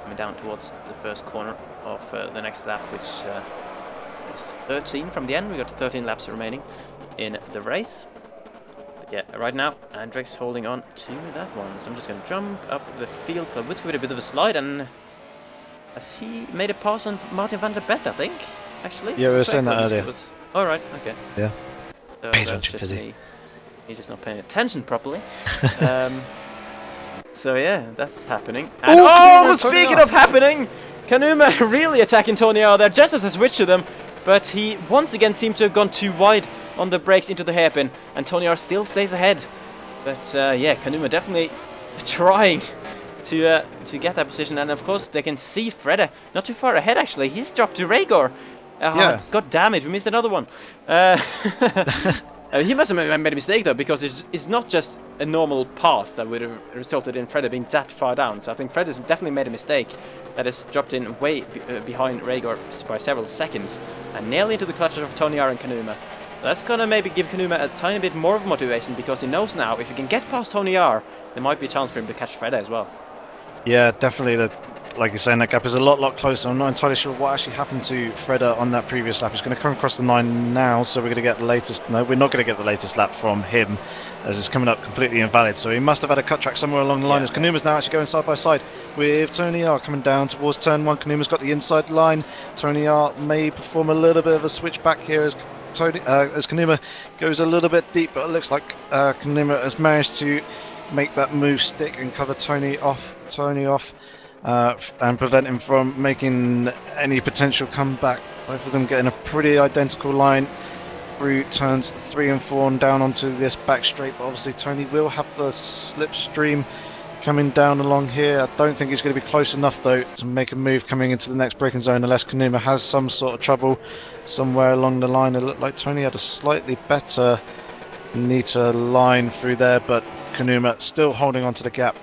Coming down towards the first corner of the next lap, which is 13 from the end. We got 13 laps remaining in the race. But yeah, right now, Andrex holding on to that one. So I'm just going to jump up the field. Klawutski with a bit of a slide, and has he made a pass on Martin van der Bent, I think? actually. Yeah, we were saying that Cycles earlier. was... All right, okay. Yeah. So Pay that's attention, just Fizzy. me just not paying attention properly. So yeah, that's happening. And oh, speaking of happening, Kanuma really attacking TonyR there just as I switched to them, but he once again seemed to have gone too wide on the brakes into the hairpin, and TonyR still stays ahead. But yeah, Kanuma definitely trying to get that position, and of course they can see Freda not too far ahead actually. He's dropped to Rhaegar. Yeah. God damn it, we missed another one. He must have made a mistake though, because it's not just a normal pass that would have resulted in Freda being that far down. So I think Freda's definitely made a mistake that has dropped in way behind Rhaegar by several seconds and nearly into the clutches of TonyR and Kanuma. That's gonna maybe give Kanuma a tiny bit more of motivation, because he knows now if he can get past TonyR, there might be a chance for him to catch Freda as well. Yeah, definitely. Like you're saying, that gap is a lot closer. I'm not entirely sure what actually happened to Freda on that previous lap. He's going to come across the 9 now, so we're going to get the latest. No, we're not going to get the latest lap from him, as it's coming up completely invalid. So he must have had a cut track somewhere along the line. As Kanuma's now actually going side by side with TonyR coming down towards turn 1. Kanuma's got the inside line. TonyR may perform a little bit of a switch back here as Kanuma goes a little bit deep, but it looks like Kanuma has managed to make that move stick and cover Tony off, and prevent him from making any potential comeback. Both of them getting a pretty identical line through turns 3 and 4 and down onto this back straight, but obviously Tony will have the slipstream coming down along here. I don't think he's going to be close enough though to make a move coming into the next braking zone, unless Kanuma has some sort of trouble somewhere along the line. It looked like Tony had a slightly better, neater line through there, but Kanuma still holding on to the gap,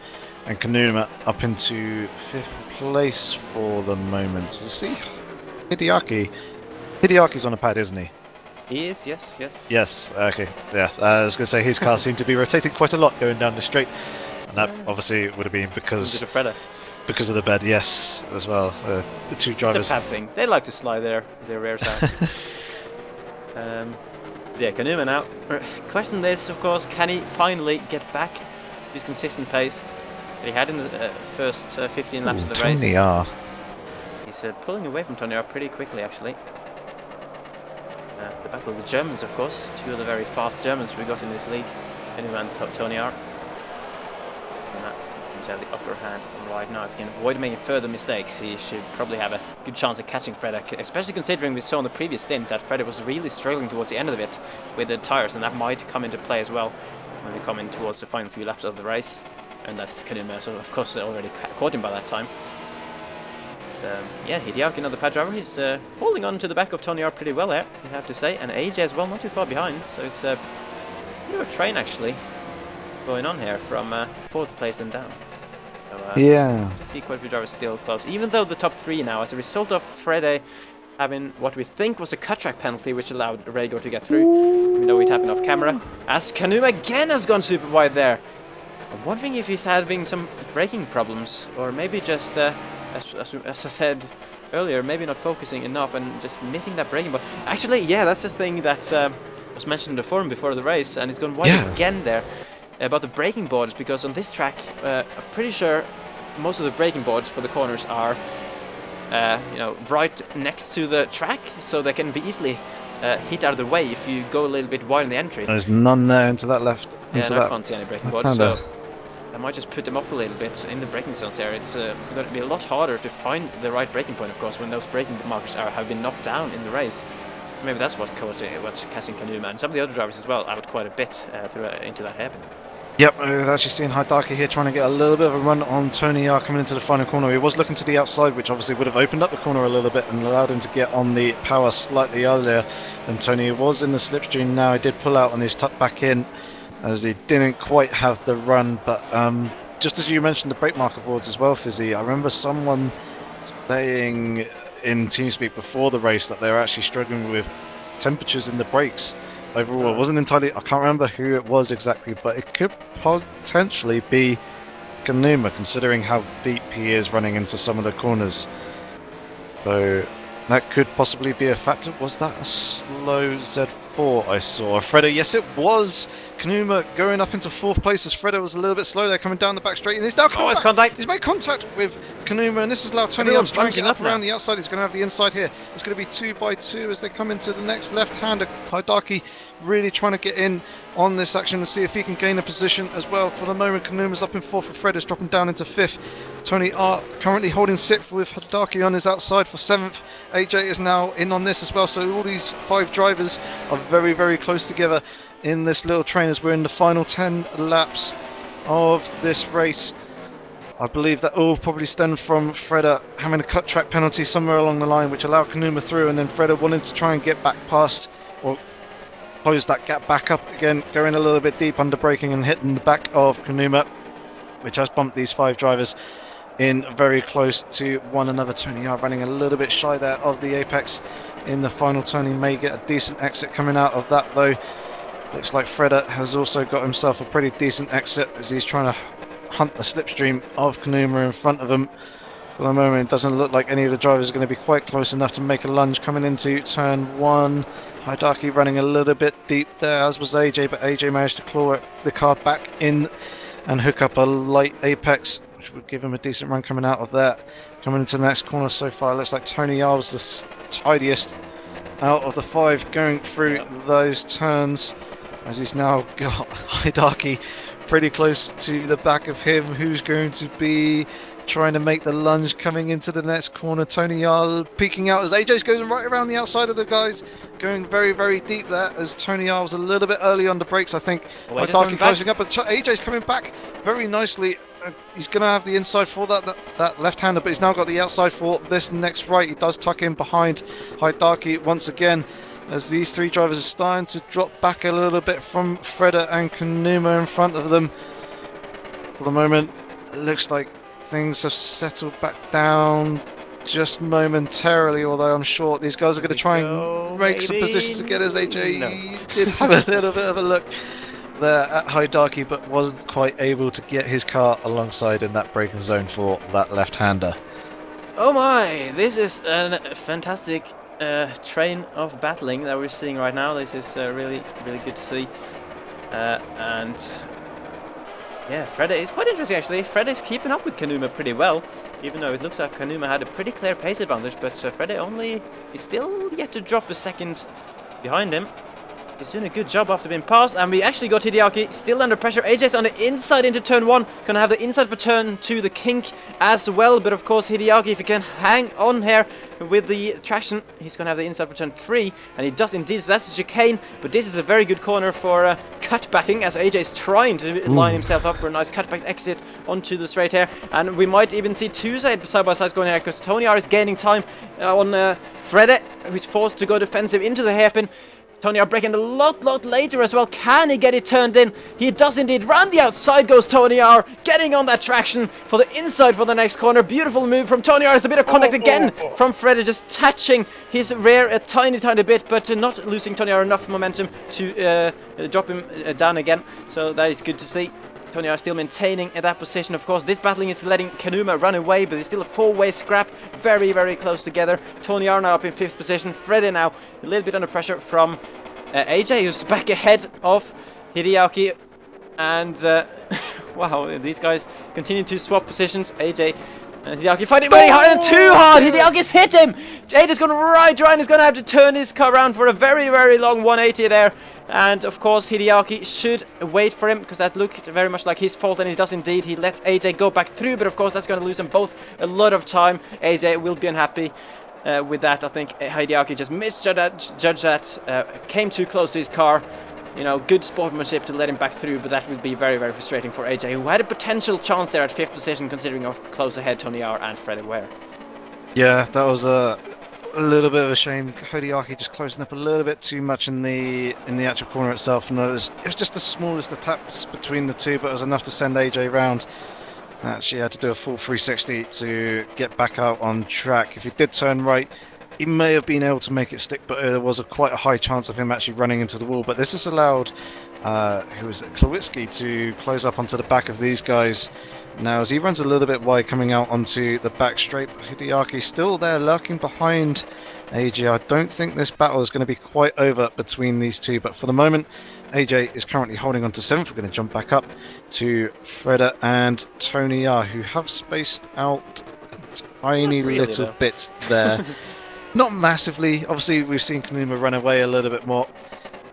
and Kanuma up into 5th place for the moment. See, Hideaki's on the pad, isn't he? He is, yes. Yes, okay, yes. I was going to say his car seemed to be rotating quite a lot going down the straight, and that obviously would have been because of the bed, yes, as well. The two drivers. It's a pad thing. They like to slide their rears out. Yeah, Kanuma now. Question is, of course, can he finally get back his consistent pace that he had in the first 15 laps of the race? TonyR. He's pulling away from TonyR pretty quickly, actually. The battle of the Germans, of course. 2 of the very fast Germans we got in this league. Kanuma and TonyR. To have the upper hand right now. If he can avoid making further mistakes, he should probably have a good chance of catching Freda, especially considering we saw in the previous stint that Freda was really struggling towards the end of it with the tyres, and that might come into play as well when we come in towards the final few laps of the race, unless Kanuma, so of course, already caught him by that time. Yeah, Hideaki, another pad driver, he's holding on to the back of TonyR pretty well there, you have to say, and AJ as well, not too far behind, so it's a bit of a train actually going on here from 4th place and down. So, yeah. To see quite a few drivers still close, even though the top 3 now, as a result of Freda having what we think was a cut track penalty, which allowed Rhaegar to get through, even though it happened off camera, as Kanuma again has gone super wide there. I'm wondering if he's having some braking problems, or maybe just, as I said earlier, maybe not focusing enough and just missing that braking ball. Actually, yeah, that's the thing that was mentioned in the forum before the race, and it's gone wide again there. About the braking boards, because on this track, I'm pretty sure most of the braking boards for the corners are, right next to the track, so they can be easily hit out of the way if you go a little bit wide in the entry. There's none there into that left. Yeah, I can't see any braking boards, so I might just put them off a little bit in the braking zones there. It's going to be a lot harder to find the right braking point, of course, when those braking markers have been knocked down in the race. Maybe that's what's catching Kanuma and some of the other drivers as well out quite a bit into that hairpin. Yep, we're actually seeing Hideaki here trying to get a little bit of a run on TonyR coming into the final corner. He was looking to the outside, which obviously would have opened up the corner a little bit and allowed him to get on the power slightly earlier than Tony was in the slipstream. Now he did pull out and he's tucked back in as he didn't quite have the run, but just as you mentioned the brake marker boards as well, Fizzy, I remember someone saying in TeamSpeak before the race that they were actually struggling with temperatures in the brakes. Overall, it wasn't entirely, I can't remember who it was exactly, but it could potentially be Kanuma, considering how deep he is running into some of the corners. So that could possibly be a factor. Was that a slow Z4 I saw? Freda, yes it was! Kanuma going up into 4th place as Freda was a little bit slow there, coming down the back straight, and he's now contact! He's made contact with Kanuma, and this is allowed TonyR Everyone's to try and get bunching up up now. around the outside. He's going to have the inside here. It's going to be 2 by 2 as they come into the next left-hander. Hidaki really trying to get in on this action and see if he can gain a position as well. For the moment, Kanuma's up in 4th, and Fred is dropping down into 5th. TonyR currently holding 6th with Hidaki on his outside for 7th. AJ is now in on this as well, so all these 5 drivers are very, very close together in this little train as we're in the final 10 laps of this race. I believe that all probably stemmed from Freda having a cut track penalty somewhere along the line, which allowed Kanuma through, and then Freda wanting to try and get back past or close that gap back up again, going a little bit deep under braking and hitting the back of Kanuma, which has bumped these 5 drivers in very close to one another. TonyR running a little bit shy there of the apex in the final turn. He may get a decent exit coming out of that though. Looks like Freda has also got himself a pretty decent exit as he's trying to hunt the slipstream of Kanuma in front of him. For the moment, it doesn't look like any of the drivers are going to be quite close enough to make a lunge coming into turn 1. Hidaki running a little bit deep there, as was AJ, but AJ managed to claw the car back in and hook up a light apex, which would give him a decent run coming out of that. Coming into the next corner so far, it looks like TonyR was the tidiest out of the 5 going through those turns, as he's now got Hidaki pretty close to the back of him, who's going to be trying to make the lunge coming into the next corner. TonyR peeking out as AJ's going right around the outside of the guys, going very, very deep there as TonyR was a little bit early on the brakes, I think. Hidaki closing up, but AJ's coming back very nicely. He's going to have the inside for that left-hander, but he's now got the outside for this next right. He does tuck in behind Hidaki once again, as these 3 drivers are starting to drop back a little bit from Freda and Kanuma in front of them. For the moment, it looks like things have settled back down just momentarily, although I'm sure these guys are going to try and make some positions to get as AJ did have a little bit of a look there at Hidaki, but wasn't quite able to get his car alongside in that braking zone for that left-hander. Oh my, this is a fantastic train of battling that we're seeing right now. This is really, really good to see. And yeah, Freda is quite interesting actually. Freda is keeping up with Kanuma pretty well, even though it looks like Kanuma had a pretty clear pace advantage, but Freda only is still yet to drop a second behind him. He's doing a good job after being passed, and we actually got Hideaki still under pressure. AJ's on the inside into turn 1. Gonna have the inside for turn 2, the kink as well. But of course, Hideaki, if he can hang on here with the traction, he's gonna have the inside for turn 3, and he does indeed. So that's a chicane, but this is a very good corner for cutbacking, as AJ is trying to line himself up for a nice cutback exit onto the straight here. And we might even see 2 side-by-sides going here, because TonyR is gaining time on Freda, who's forced to go defensive into the hairpin. TonyR braking a lot later as well. Can he get it turned in? He does indeed. Round the outside goes TonyR, getting on that traction for the inside for the next corner. Beautiful move from TonyR. It's a bit of contact again from Freda, just touching his rear a tiny bit, but not losing TonyR enough momentum to drop him down again. So that is good to see. TonyR still maintaining in that position. Of course, this battling is letting Kanuma run away, but it's still a 4-way scrap. Very, very close together. TonyR now up in 5th position. Freda now a little bit under pressure from AJ, who's back ahead of Hideaki. And wow, these guys continue to swap positions. AJ and Hideaki fighting very hard and too hard. Hideaki's hit him. AJ's going to ride dry and is going to have to turn his car around for a very, very long 180 there. And of course, Hideaki should wait for him, because that looked very much like his fault, and he does indeed. He lets AJ go back through, but of course that's going to lose them both a lot of time. AJ will be unhappy with that. I think Hideaki just misjudged that, came too close to his car. You know, good sportsmanship to let him back through, but that would be very, very frustrating for AJ, who had a potential chance there at 5th position, considering how close ahead TonyR and Freda were. Yeah, that was a little bit of a shame. Hideaki just closing up a little bit too much in the actual corner itself, and it was just the smallest of taps between the 2, but it was enough to send AJ round. Actually had to do a full 360 to get back out on track. If he did turn right, he may have been able to make it stick, but there was quite a high chance of him actually running into the wall. But this has allowed who is it, Klawitsky, to close up onto the back of these guys now, as he runs a little bit wide coming out onto the back straight. Hideaki still there lurking behind AJ. I don't think this battle is going to be quite over between these 2, but for the moment AJ is currently holding on to 7th. We're going to jump back up to Freda and TonyR, who have spaced out tiny really, little though. bits there. Not massively. Obviously, we've seen Kanuma run away a little bit more.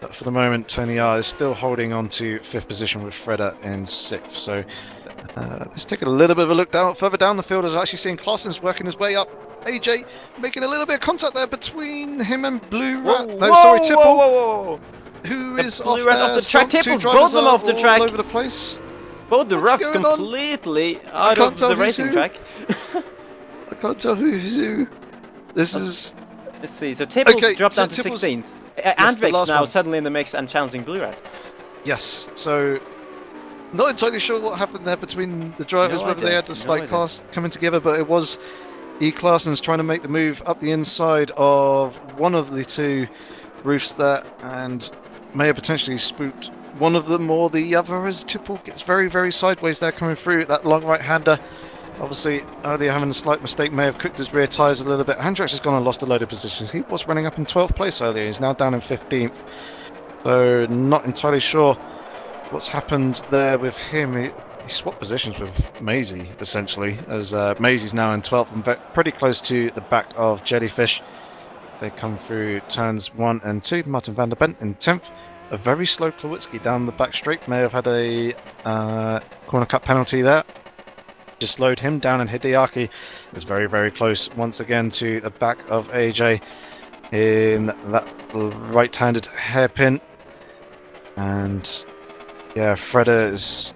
But for the moment, TonyR is still holding on to 5th position with Freda in 6th. So let's take a little bit of a look down further down the field. As actually seeing Clausen's working his way up. AJ making a little bit of contact there between him and Blue Rat. Whoa, No, sorry, whoa, Tipple. whoa, whoa, whoa. Who The is Blue off Rat there. off the track. Two Tipple's drivers both of them are off the all track. over the place. Both the What's roughs going on? completely out can't of tell the who's racing who. track. I can't tell who's who. This is... Let's see. So Tipple's Okay, dropped so down to Tipple's- 16th. the Andrek's last now one. suddenly in the mix and challenging Blue Rat. Yes, so... Not entirely sure what happened there between the drivers, No whether idea, they had a no slight idea. class coming together, but it was Clausen's trying to make the move up the inside of one of the two roofs there, and may have potentially spooked one of them or the other, as Tipple gets very, very sideways there coming through. That long right-hander, obviously earlier having a slight mistake, may have cooked his rear tyres a little bit. Andrex has gone and lost a load of positions. He was running up in 12th place earlier, he's now down in 15th. So not entirely sure what's happened there with him. He swapped positions with Maisie, essentially, as Maisie's now in 12th and pretty close to the back of Jellyfish. They come through turns 1 and 2. Martin van der Bent in 10th. A very slow Klawitsky down the back straight. May have had a corner cut penalty there. Just slowed him down, and Hideaki is very, very close once again to the back of AJ in that right-handed hairpin. And yeah, Freda is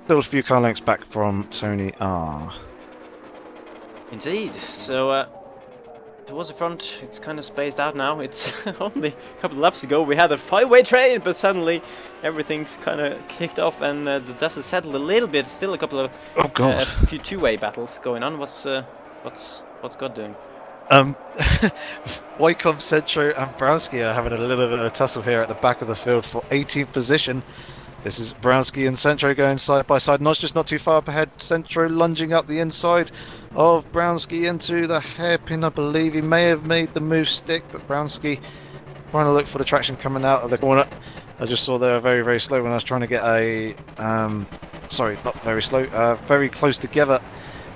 still a few car lengths back from TonyR. Indeed. So towards the front, it's kind of spaced out now. It's only a couple of laps ago we had a 5-way train, but suddenly everything's kind of kicked off and the dust has settled a little bit. Still a couple of Oh god. a few 2-way battles going on. What's God doing? Ycoms, Centro and Browski are having a little bit of a tussle here at the back of the field for 18th position. This is Browski and Centro going side by side. Not just not too far up ahead. Centro lunging up the inside of Browski into the hairpin. I believe he may have made the move stick, but Browski trying to look for the traction coming out of the corner. I just saw they were very, very slow when I was trying to get a... sorry, not very slow. Very close together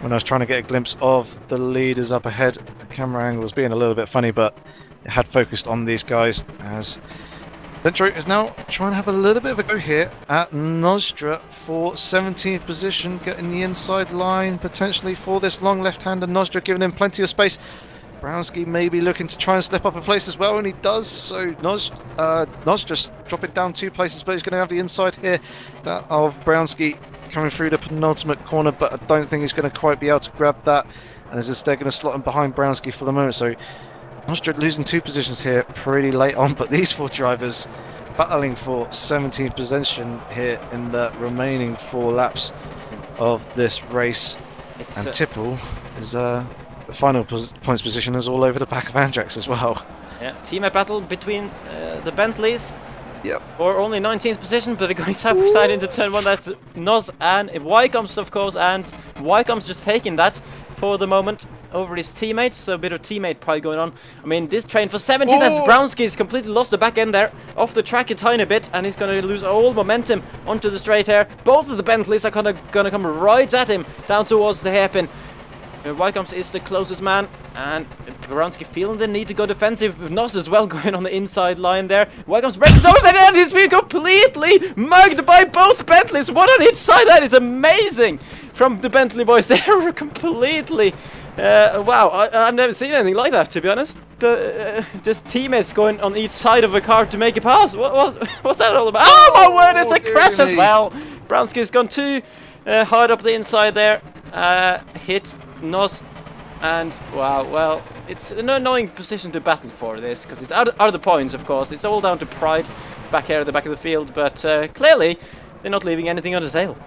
when I was trying to get a glimpse of the leaders up ahead. The camera angle was being a little bit funny, but it had focused on these guys as Centro is now trying to have a little bit of a go here at Nostra for 17th position, getting the inside line potentially for this long left-hander. Nostra giving him plenty of space. Browski may be looking to try and slip up a place as well, and he does. So Nostra's dropping down 2 places, but he's going to have the inside here that of Browski coming through the penultimate corner, but I don't think he's going to quite be able to grab that, and is instead going to slot him behind Browski for the moment. So Nostra losing 2 positions here pretty late on, but these 4 drivers battling for 17th position here in the remaining 4 laps of this race. It's And Tipple is the final points position is all over the back of Andrex as well. yeah, teammate battle between the Bentleys. Yep. Or only 19th position, but going side by side into turn 1. That's Noz and Ycoms, of course, and Ycoms just taking that for the moment over his teammates. So a bit of teammate pride going on. I mean, this train for 17th, and Browski's completely lost the back end there, off the track a tiny bit, and he's going to lose all momentum onto the straight here. Both of the Bentleys are going to come right at him down towards the hairpin. Ycoms is the closest man, and Browski feeling the need to go defensive with Nos as well going on the inside line there. Ycoms breaking over and he's been completely mugged by both Bentleys. One on each side. That is amazing from the Bentley boys. They were completely... wow, I've never seen anything like that, to be honest. Just teammates going on each side of a car to make a pass. What's that all about? Oh my word, it's a crash as well. Browski's gone too hard up the inside there. Hit Nos, and wow, well, it's an annoying position to battle for this, because it's out of the points, of course. It's all down to pride back here at the back of the field, but clearly they're not leaving anything on the table.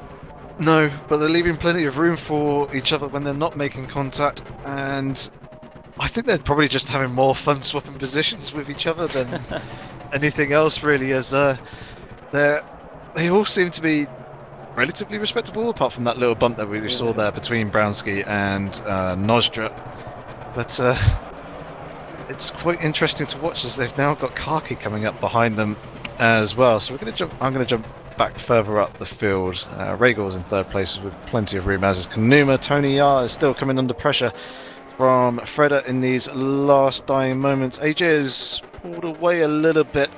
No, but they're leaving plenty of room for each other when they're not making contact, and I think they're probably just having more fun swapping positions with each other than anything else, really, as they all seem to be relatively respectable, apart from that little bump that we saw there between Browski and Nostra. But it's quite interesting to watch as they've now got Kaki coming up behind them as well. So I'm going to jump back further up the field. Rhaegar's in third place with plenty of room, as is Kanuma. TonyR is still coming under pressure from Freda in these last dying moments. AJ is pulled away a little bit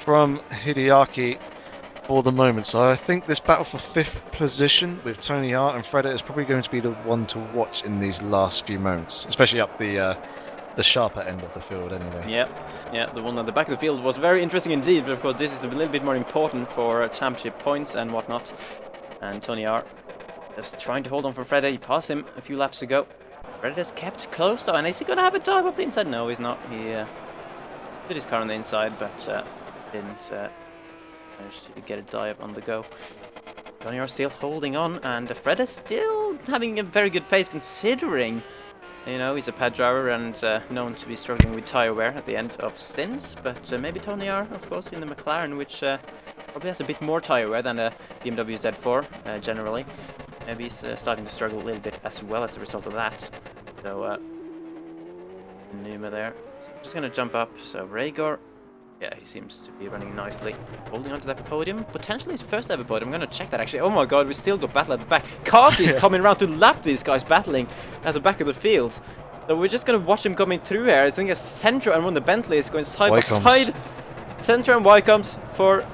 from Hideaki for the moment, so I think this battle for 5th position with TonyR and Freda is probably going to be the one to watch in these last few moments, especially up the sharper end of the field anyway. Yeah, the one at the back of the field was very interesting indeed, but of course this is a little bit more important for championship points and whatnot. And TonyR just trying to hold on for Freda. He passed him a few laps ago. Freda just kept close though, and is he going to have a dive up the inside? No, he's not. He put his car on the inside, but didn't manage to get a dive on the go. TonyR still holding on, and Freda still having a very good pace considering, you know, he's a pad driver and known to be struggling with tyre wear at the end of stints, but maybe TonyR, of course, in the McLaren, which probably has a bit more tyre wear than a BMW Z4 generally. Maybe he's starting to struggle a little bit as well as a result of that. So, Numa there. So I'm just going to jump up. So, Rhaegar, yeah, he seems to be running nicely. Holding onto that podium. Potentially his first ever podium. I'm going to check that actually. Oh my god, we still got battle at the back. Kaki's coming around to lap these guys battling at the back of the field. So we're just going to watch him coming through here. I think it's Centro and one of the Bentleys going side by side. Centro and Ycoms for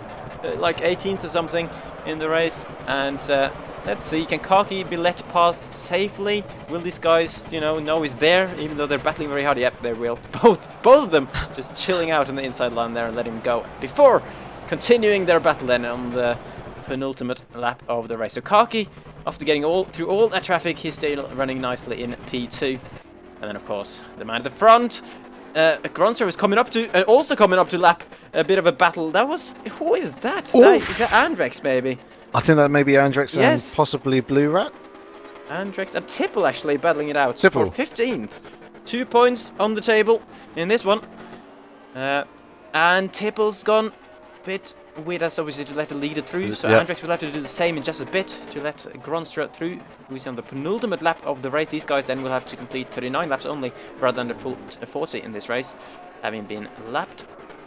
like 18th or something in the race. And let's see, can Kaki be let past safely? Will these guys, you know he's there, even though they're battling very hard? Yep, they will. Both of them just chilling out on the inside line there and letting him go before continuing their battle then on the penultimate lap of the race. So Kaki, after getting through all that traffic, he's still running nicely in P2. And then, of course, the man at the front, Gronster is coming up to, also coming up to lap a bit of a battle. That was, who is that? Is that Andrex maybe? I think that may be Andrex yes. And possibly Blue Rat. Andrex and Tipple actually battling it out Tipple. for 15th. 2 points on the table in this one. And Tipple's gone a bit weird as obviously to let the leader through. So yeah. Andrex will have to do the same in just a bit to let Gronster through, who's on the penultimate lap of the race. These guys then will have to complete 39 laps only rather than the full 40 in this race, having been lapped.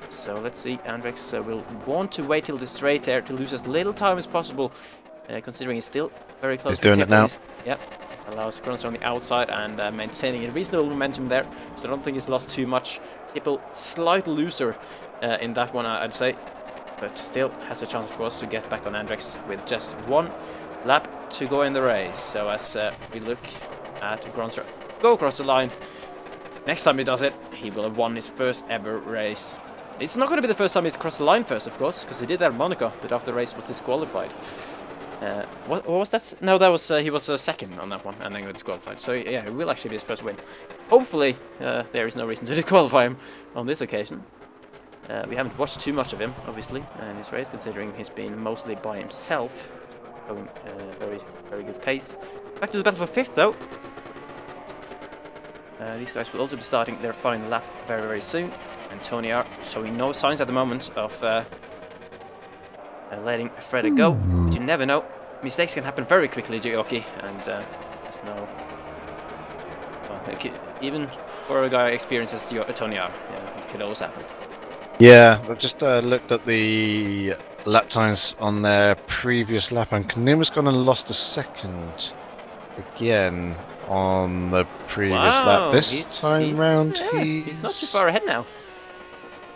So let's see, Andrex will want to wait till the straight there to lose as little time as possible, considering he's still very close. He's doing it now. Yep, allows Gronster on the outside and maintaining a reasonable momentum there, so I don't think he's lost too much. Tipple slight loser in that one, I'd say, but still has a chance, of course, to get back on Andrex with just one lap to go in the race. So as we look at Gronster go across the line, next time he does it, he will have won his first ever race. It's not going to be the first time he's crossed the line first, of course, because he did that at Monaco, but after the race was disqualified. What was that? No, that was he was second on that one, and then got disqualified. So yeah, it will actually be his first win. Hopefully, there is no reason to disqualify him on this occasion. We haven't watched too much of him, obviously, in this race, considering he's been mostly by himself, going very good pace. Back to the battle for 5th, though. These guys will also be starting their final lap very soon, and TonyR showing no signs at the moment of letting Freda go. But you never know. Mistakes can happen very quickly, Gioki, and there's no... Well, even for a guy who experiences TonyR, it could always happen. Yeah, I've just looked at the lap times on their previous lap, and Kanuma's gone and lost a second again on the previous lap. This time round, he's not too far ahead now.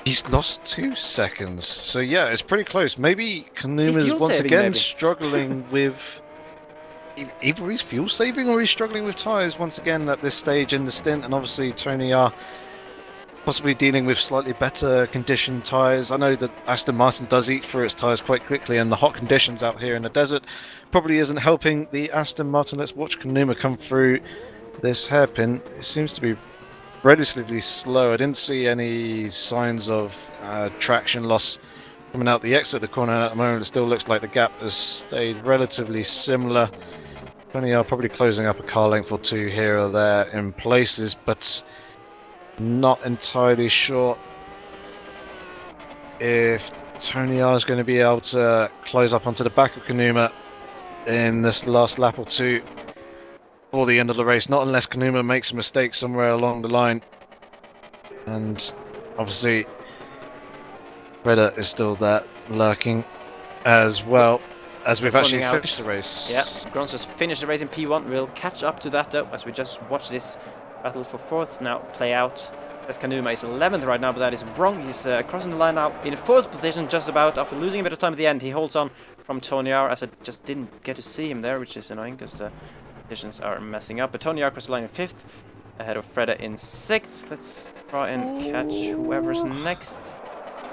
He's lost 2 seconds. So yeah, it's pretty close. Maybe Kanuma's once again struggling with... Either he's fuel saving or he's struggling with tyres once again at this stage in the stint, and obviously TonyR possibly dealing with slightly better conditioned tyres. I know that Aston Martin does eat through its tyres quite quickly, and the hot conditions out here in the desert probably isn't helping the Aston Martin. Let's watch Kanuma come through this hairpin. It seems to be relatively slow. I didn't see any signs of traction loss coming out the exit of the corner at the moment. It still looks like the gap has stayed relatively similar. TonyR probably closing up a car length or 2 here or there in places, but not entirely sure if TonyR is going to be able to close up onto the back of Kanuma in this last lap or 2 for the end of the race. Not unless Kanuma makes a mistake somewhere along the line. And obviously Freda is still there lurking as well as we've actually Running out. finished the race. Yeah, Gronstra's finished the race in P1. We'll catch up to that though, as we just watch this battle for 4th now play out. As Kanuma is 11th right now, but that is wrong. He's crossing the line now in 4th position, just about. After losing a bit of time at the end, he holds on from TonyR, as I just didn't get to see him there, which is annoying because the positions are messing up. But TonyR crossed the line in 5th, ahead of Freda in 6th. Let's try and catch whoever's next.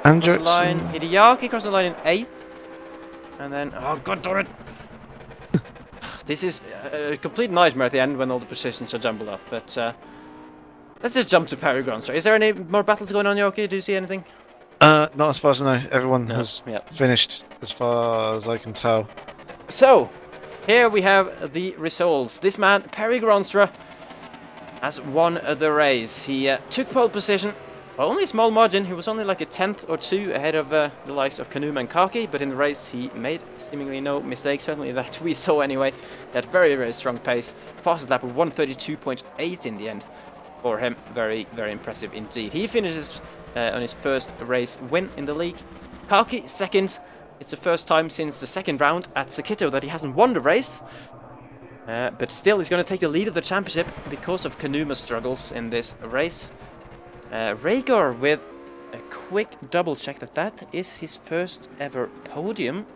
Cross the line. Hideaki crossed the line in 8th. And then, oh god darn it! This is a complete nightmare at the end when all the positions are jumbled up. But let's just jump to Perry Gronstra. Is there any more battles going on, Yoki? Do you see anything? Not as far as I know. Everyone has finished, as far as I can tell. So, here we have the results. This man, Perry Gronstra, has won the race. He took pole position. Well, only a small margin. He was only like a 10th or 2 ahead of the likes of Kanuma and Kaki, but in the race he made seemingly no mistakes, certainly that we saw anyway. He had very, very strong pace. Fastest lap of 132.8 in the end for him. Very, very impressive indeed. He finishes on his first race win in the league. Kaki 2nd. It's the first time since the 2nd round at Sakito that he hasn't won the race. But still, he's going to take the lead of the championship because of Kanuma's struggles in this race. Rhaegar with a quick double check that is his first ever podium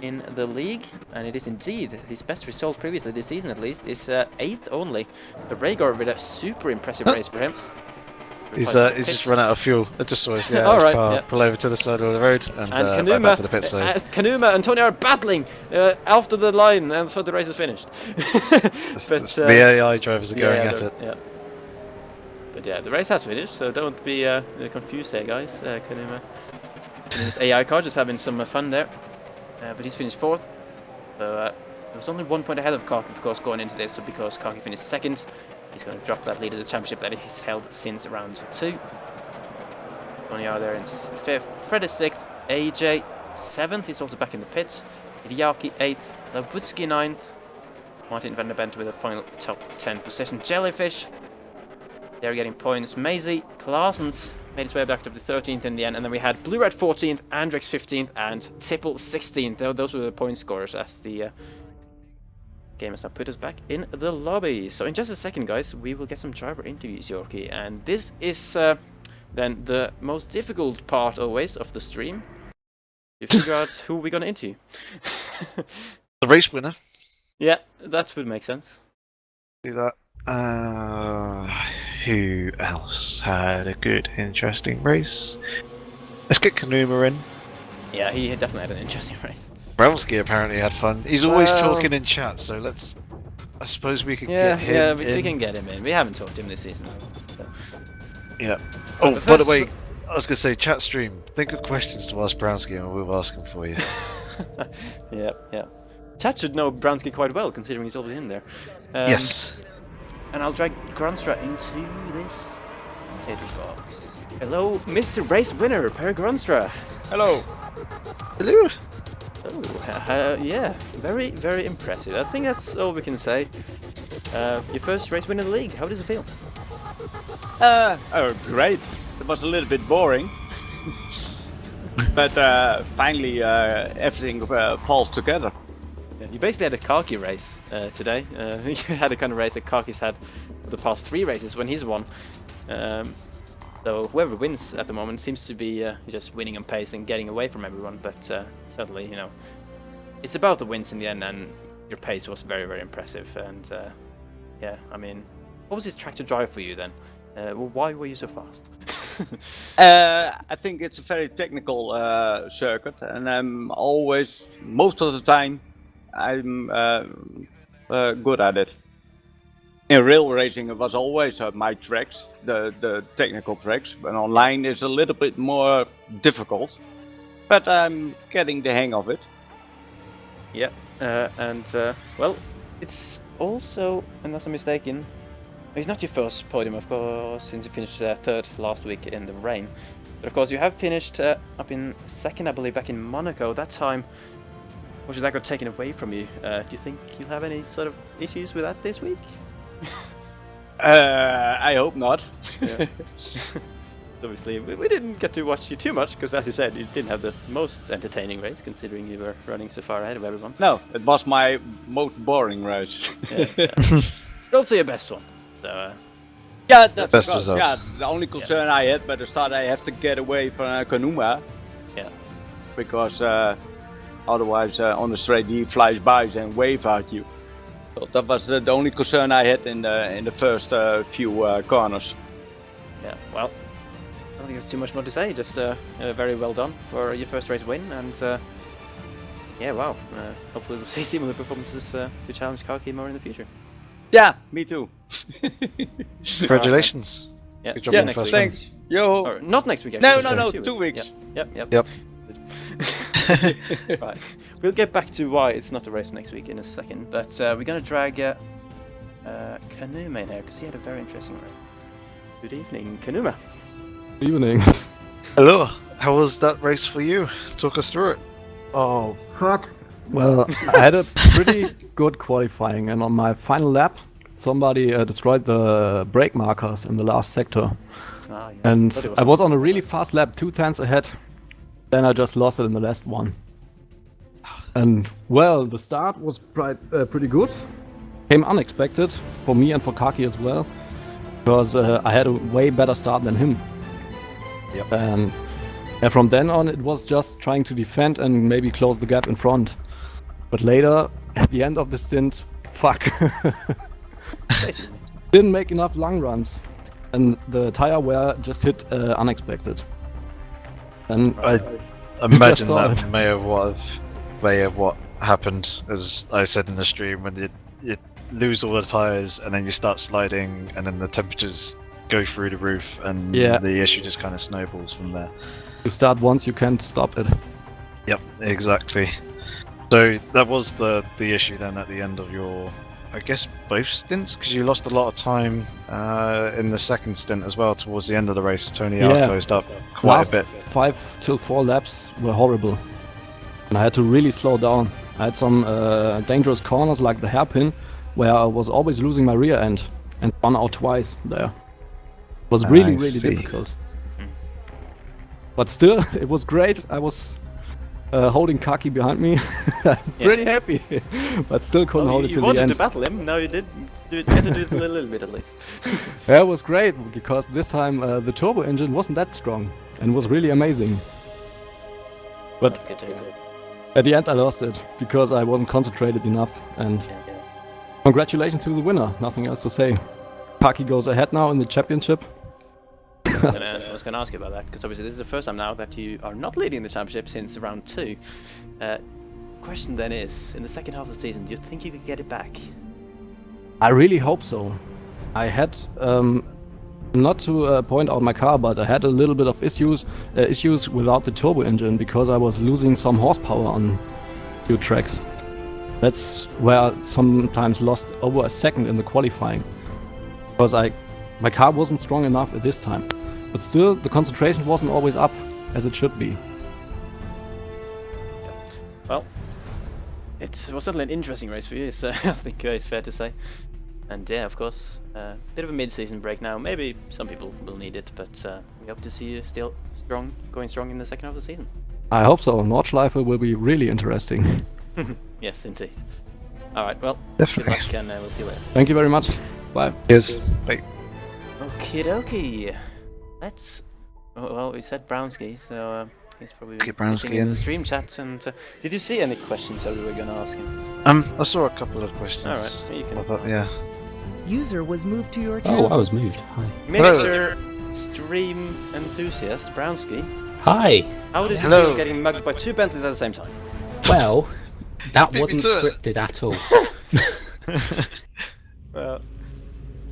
in the league, and it is indeed his best result previously this season, at least is 8th only. But Rhaegar with a super impressive race for him. He's just run out of fuel. I just saw his, his car pull over to the side of the road and Kanuma, back to the pit. So Kanuma and Tony are battling after the line, and so the race is finished. But the AI drivers are going at it. Yeah. But yeah, the race has finished, so don't be confused there, guys. Kanuma's AI car just having some fun there. But he's finished 4th. So there was only 1 point ahead of Kaki, of course, going into this. So because Kaki finished 2nd, he's going to drop that lead of the championship that he's held since round 2. TonyR there in 5th. Fred is 6th. AJ 7th. He's also back in the pit. Hideaki 8th. Lawutski 9th. Martin van der Bent with a final top 10 position. Jellyfish, they're getting points. Maisie Claessens made his way back up to 13th in the end, and then we had Blue Red 14th, Andrex 15th, and Tipple 16th. Those were the point scorers as the game has now put us back in the lobby. So in just a second, guys, we will get some driver interviews, Yorkie, and this is then the most difficult part always of the stream. You figure out who we're gonna interview. The race winner. Yeah, that would make sense. Do that. Who else had a good, interesting race? Let's get Kanuma in. Yeah, he definitely had an interesting race. Brelsky apparently had fun. He's always talking in chat, so let's. I suppose we can get him. Yeah, we can get him in. We haven't talked to him this season. So. Yeah. Oh, by the way, I was gonna say, chat stream. Think of questions to ask Brownsky, and we'll ask them for you. Yeah. Chat should know Brownsky quite well, considering he's always in there. Yes. And I'll drag Gronstra into this potato box. Hello, Mr. Race Winner, Per Gronstra. Hello. Hello. Oh, yeah, very, very impressive. I think that's all we can say. Your first race win in the league. How does it feel? Great. It was a little bit boring. But finally everything falls together. Yeah, you basically had a Kaki race today. You had a kind of race that Kaki's had for the past 3 races when he's won. So whoever wins at the moment seems to be just winning on pace and getting away from everyone. But certainly, you know, it's about the wins in the end, and your pace was very, very impressive. And yeah, I mean, what was this track to drive for you then? Why were you so fast? I think it's a very technical circuit, and I'm always, most of the time, I'm good at it. In real racing, it was always my tracks, the technical tracks, but online is a little bit more difficult. But I'm getting the hang of it. Yeah, well, it's also, unless I'm mistaken, it's not your first podium, of course, since you finished 3rd last week in the rain. But of course, you have finished up in 2nd, I believe, back in Monaco. That time, or should that got taken away from you? Do you think you'll have any sort of issues with that this week? I hope not. Yeah. Obviously, we didn't get to watch you too much because, as you said, you didn't have the most entertaining race, considering you were running so far ahead of everyone. No, it was my most boring race. Yeah. But also your best one. So, Yeah, that's Best because, result. yeah, the only concern I had by the start, I have to get away from Kanuma. Yeah. Because otherwise on the straight he flies by and wave at you. So that was the only concern I had in the first few corners. yeah, well, I don't think there's too much more to say. Just very well done for your first race win, and yeah, wow. Hopefully we'll see similar performances to challenge Kaki more in the future. Yeah, me too. Congratulations. Yeah, Good see job you on the next first week. Thanks. Yo. Or not next week, No, actually. no, it's no, in 2 weeks. Yep. Yep. Right. We'll get back to why it's not a race next week in a second, but we're going to drag Kanuma in here because he had a very interesting race. Good evening, Kanuma. Good evening. Hello. How was that race for you? Talk us through it. Oh, fuck. Well, I had a pretty good qualifying, and on my final lap, somebody destroyed the brake markers in the last sector. Ah, yes. And Thought it I was on a really fast lap, 2 tenths ahead. Then I just lost it in the last one. And, well, the start was pretty good. Came unexpected for me and for Kaki as well. Because I had a way better start than him. Yep. And yeah, from then on, it was just trying to defend and maybe close the gap in front. But later, at the end of the stint, fuck. Basically. Didn't make enough long runs. And the tire wear just hit unexpected. And I imagine saw that it. may have what happened, as I said in the stream, when you lose all the tires and then you start sliding and then the temperatures go through the roof and Yeah. the issue just kind of snowballs from there. you start once, you can't stop it. Yep, exactly. So that was the issue then at the end of your, I guess, both stints, because you lost a lot of time in the second stint as well towards the end of the race. TonyR Yeah. closed up quite Last a bit. 5 till 4 laps were horrible. And I had to really slow down. I had some dangerous corners like the hairpin, where I was always losing my rear end and spun out twice there. It was really, I really see. difficult. But still, it was great. I was holding Kaki behind me. Pretty happy. But still couldn't hold it you till the wanted end. to battle him, now you did. You had to do it a little bit at least. Yeah, it was great because this time the turbo engine wasn't that strong and was really amazing. But That's good to hear. at the end I lost it because I wasn't concentrated enough. And congratulations to the winner, nothing else to say. Kaki goes ahead now in the championship. I was going to ask you about that, because obviously this is the first time now that you are not leading the championship since round 2. Question then is, in the second half of the season, do you think you could get it back? I really hope so. I had, not to point out my car, but I had a little bit of issues without the turbo engine because I was losing some horsepower on few tracks. That's where I sometimes lost over a second in the qualifying. Because my car wasn't strong enough at this time. But still, the concentration wasn't always up as it should be. Well, it was certainly an interesting race for you, so I think it's fair to say. And yeah, of course, bit of a mid-season break now. Maybe some people will need it, but we hope to see you still going strong in the second half of the season. I hope so. Nordschleife will be really interesting. Yes, indeed. Alright, well, Definitely. good luck and we'll see you later. Thank you very much. Bye. Cheers. Bye. Okie dokie. Let's. Well, we said Brownski, so he's probably Get Brownski looking in the in. stream chat. And did you see any questions that we were going to ask him? I saw a couple of questions. Alright, you can. pop up, yeah. User was moved to your Oh, channel. I was moved. Hi. Mr. Stream Enthusiast Brownski, Hi. how did you Hello. feel getting mugged by 2 Bentleys at the same time? Well, that Beat me wasn't to it. scripted at all. Well,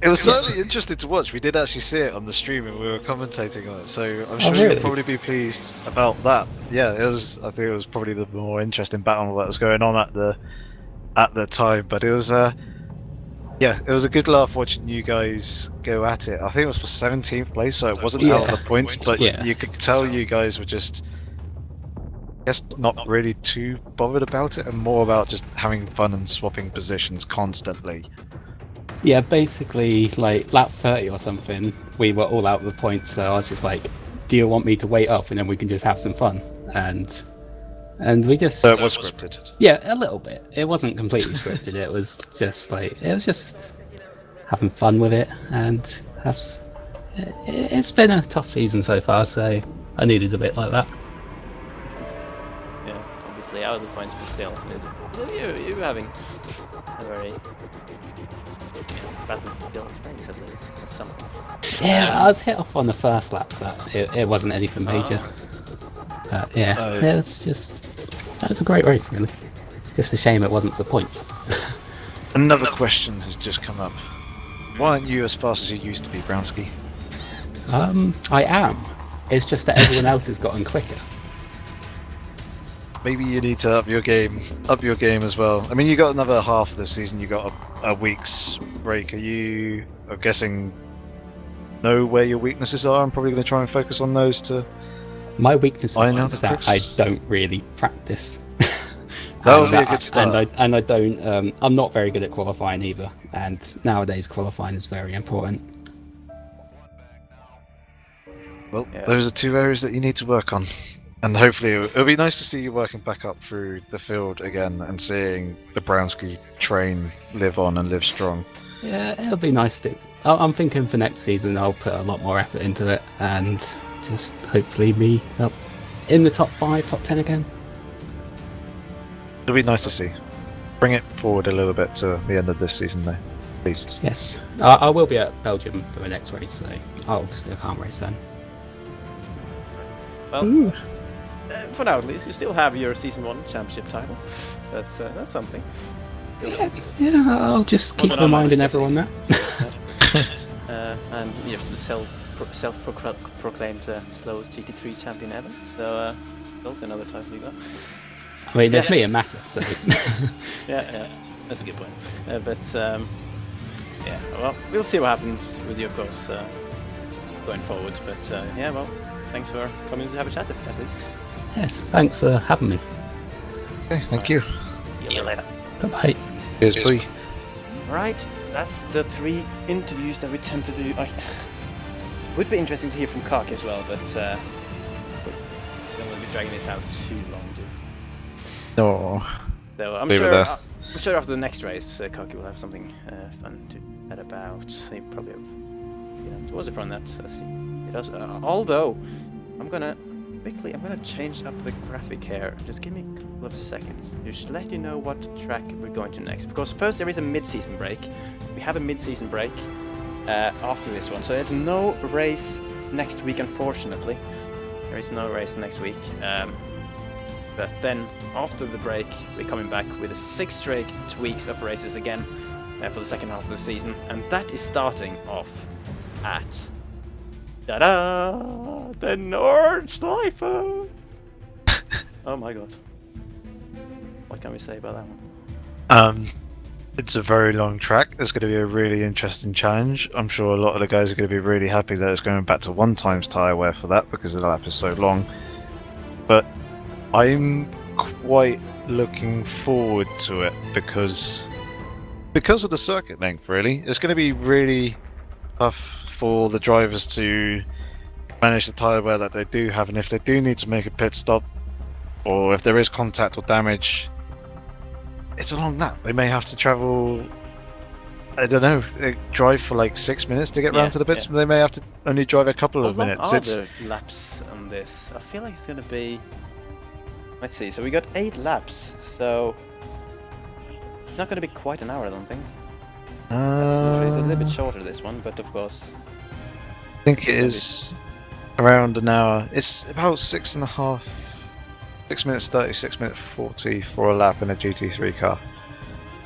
It was certainly interesting to watch. We did actually see it on the stream and we were commentating on it, so I'm sure really? you'll probably be pleased about that. Yeah, it was. I think it was probably the more interesting battle that was going on at the time. But it was, yeah, it was a good laugh watching you guys go at it. I think it was for 17th place, so it wasn't out of the points, but Yeah. you could tell you guys were just, I guess, not really too bothered about it, and more about just having fun and swapping positions constantly. Yeah, basically, like lap 30 or something, we were all out of the points, so I was just like, do you want me to wait up and then we can just have some fun? And we just... So it was scripted. Yeah, a little bit. It wasn't completely scripted. It was just having fun with it, and it's been a tough season so far, so I needed a bit like that. Yeah, obviously out of the points, but still, you having a very battlefield race at least. Something. Yeah, I was hit off on the first lap, but it wasn't anything major. It was a great race, really. Just a shame it wasn't for points. Another question has just come up. Why aren't you as fast as you used to be, Brownski? I am. It's just that everyone else has gotten quicker. Maybe you need to up your game as well. I mean, you got another half of the season. You got a week's break. I'm guessing, know where your weaknesses are? I'm probably going to try and focus on those to. My weakness is that I crooks. don't really practice. That would be a good start. And I don't. I'm not very good at qualifying either. And nowadays, qualifying is very important. Well, Yeah. those are two areas that you need to work on. And hopefully it'll be nice to see you working back up through the field again and seeing the Brownski train live on and live strong. Yeah, it'll be nice to. I'm thinking for next season I'll put a lot more effort into it and just hopefully be up in the top 5, top 10 again. It'll be nice to see. Bring it forward a little bit to the end of this season though, please. Yes, I will be at Belgium for the next race, so obviously I can't race then. Well, for now at least, you still have your Season 1 championship title. So that's something. Yeah, I'll just keep reminding everyone that. And you're the self-proclaimed slowest GT3 champion ever. So also another title you got. I mean, there's me and Massa, so... Yeah, that's a good point. Yeah, well, we'll see what happens with you, of course, going forward. But yeah, well, thanks for coming to have a chat at least. Yes, thanks for having me. Okay, thank you. See you later. Bye-bye. Cheers, bye. Right, that's the 3 interviews that we tend to do. Would be interesting to hear from Kark as well, but don't want to be dragging it out too long, do. No. So I'm Leave it sure. there. I'm sure after the next race, Karki will have something fun to chat about. He probably, towards the front that he does. Although, I'm gonna change up the graphic here. Just give me a couple of seconds to just let you know what track we're going to next. Of course, first there is a mid-season break. We have a mid-season break after this one, so there's no race next week, unfortunately. There is no race next week. But then, after the break, we're coming back with 6 straight weeks of races again for the second half of the season, and that is starting off at ta-da! The Nordschleife! Oh my god. What can we say about that one? It's a very long track. There's going to be a really interesting challenge. I'm sure a lot of the guys are going to be really happy that it's going back to 1 times tyre wear for that because the lap is so long. But I'm quite looking forward to it because of the circuit length, really. It's going to be really tough for the drivers to manage the tyre wear that they do have, and if they do need to make a pit stop, or if there is contact or damage, it's a long lap. They may have to travel, I don't know, drive for like 6 minutes to get round to the pits, but they may have to only drive a couple of minutes. How long are the laps on this? I feel like it's going to be... Let's see, so we got 8 laps, so it's not going to be quite an hour, I don't think. It's a little bit shorter, this one, but of course... I think it is around an hour. It's about 6.5, 6 minutes 30, 6 minutes 40 for a lap in a GT3 car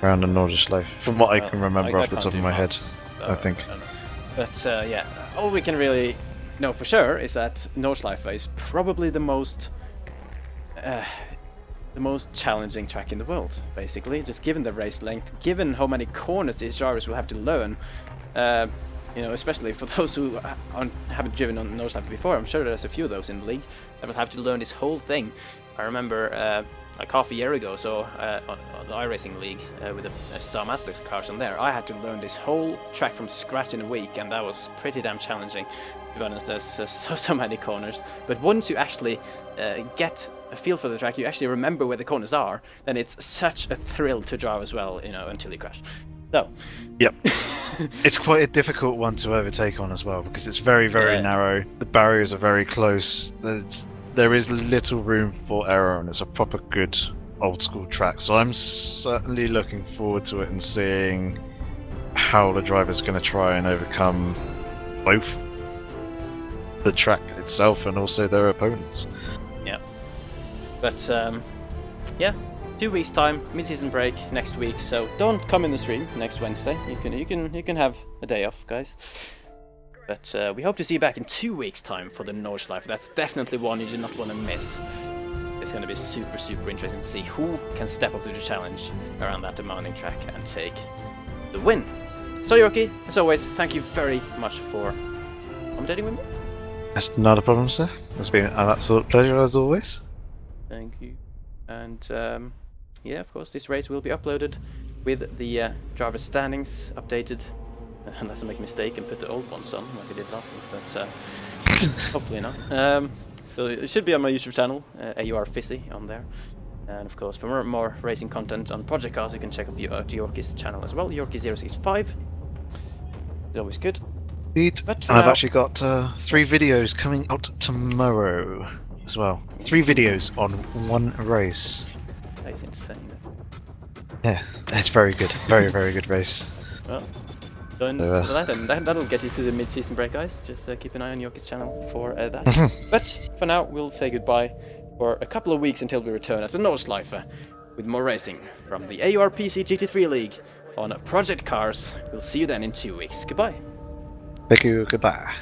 around the Nordschleife, from what I can remember off the top of my head, I think. I don't know. But yeah, all we can really know for sure is that Nordschleife is probably the most challenging track in the world, basically, just given the race length, given how many corners these drivers will have to learn, especially for those who haven't driven on Nordschleife before. I'm sure there's a few of those in the league that will have to learn this whole thing. I remember like half a year ago, so on the iRacing League with the Star Masters cars on there, I had to learn this whole track from scratch in a week, and that was pretty damn challenging. be honest, there's so many corners. But once you actually get a feel for the track, you actually remember where the corners are, then it's such a thrill to drive as well, you know, until you crash. So. Yep. It's quite a difficult one to overtake on as well, because it's very, very Yeah. narrow. The barriers are very close. There is little room for error, and it's a proper good old school track. So I'm certainly looking forward to it and seeing how the driver's going to try and overcome both the track itself and also their opponents. Yeah. But yeah, 2 weeks time, mid-season break next week. So don't come in the stream next Wednesday. You can have a day off, guys. But we hope to see you back in 2 weeks time for the Nordschleife. That's definitely one you do not want to miss. It's going to be super interesting to see who can step up to the challenge around that demanding track and take the win. So Yorkie, as always, thank you very much for commentating with me. That's not a problem, sir. It's been an absolute pleasure as always. Thank you. And yeah, of course, this race will be uploaded with the driver standings updated, unless I make a mistake and put the old ones on like I did last week, but hopefully not. So it should be on my YouTube channel, AOR Fizzy, on there. And of course, for more racing content on Project Cars, you can check out Yorkie's channel as well, Yorkie065. It's always good. Indeed. But And for I've now- actually got 3 videos coming out tomorrow as well. 3 videos on 1 race. That's insane. Yeah, it's very good. Very, very good race. Well, don't So, for that, and that'll get you through the mid-season break, guys. Just keep an eye on Yorkie's channel for that. But for now, we'll say goodbye for a couple of weeks until we return at the Nordschleife with more racing from the AOR PC GT3 League on Project Cars. We'll see you then in 2 weeks. Goodbye. Thank you, goodbye.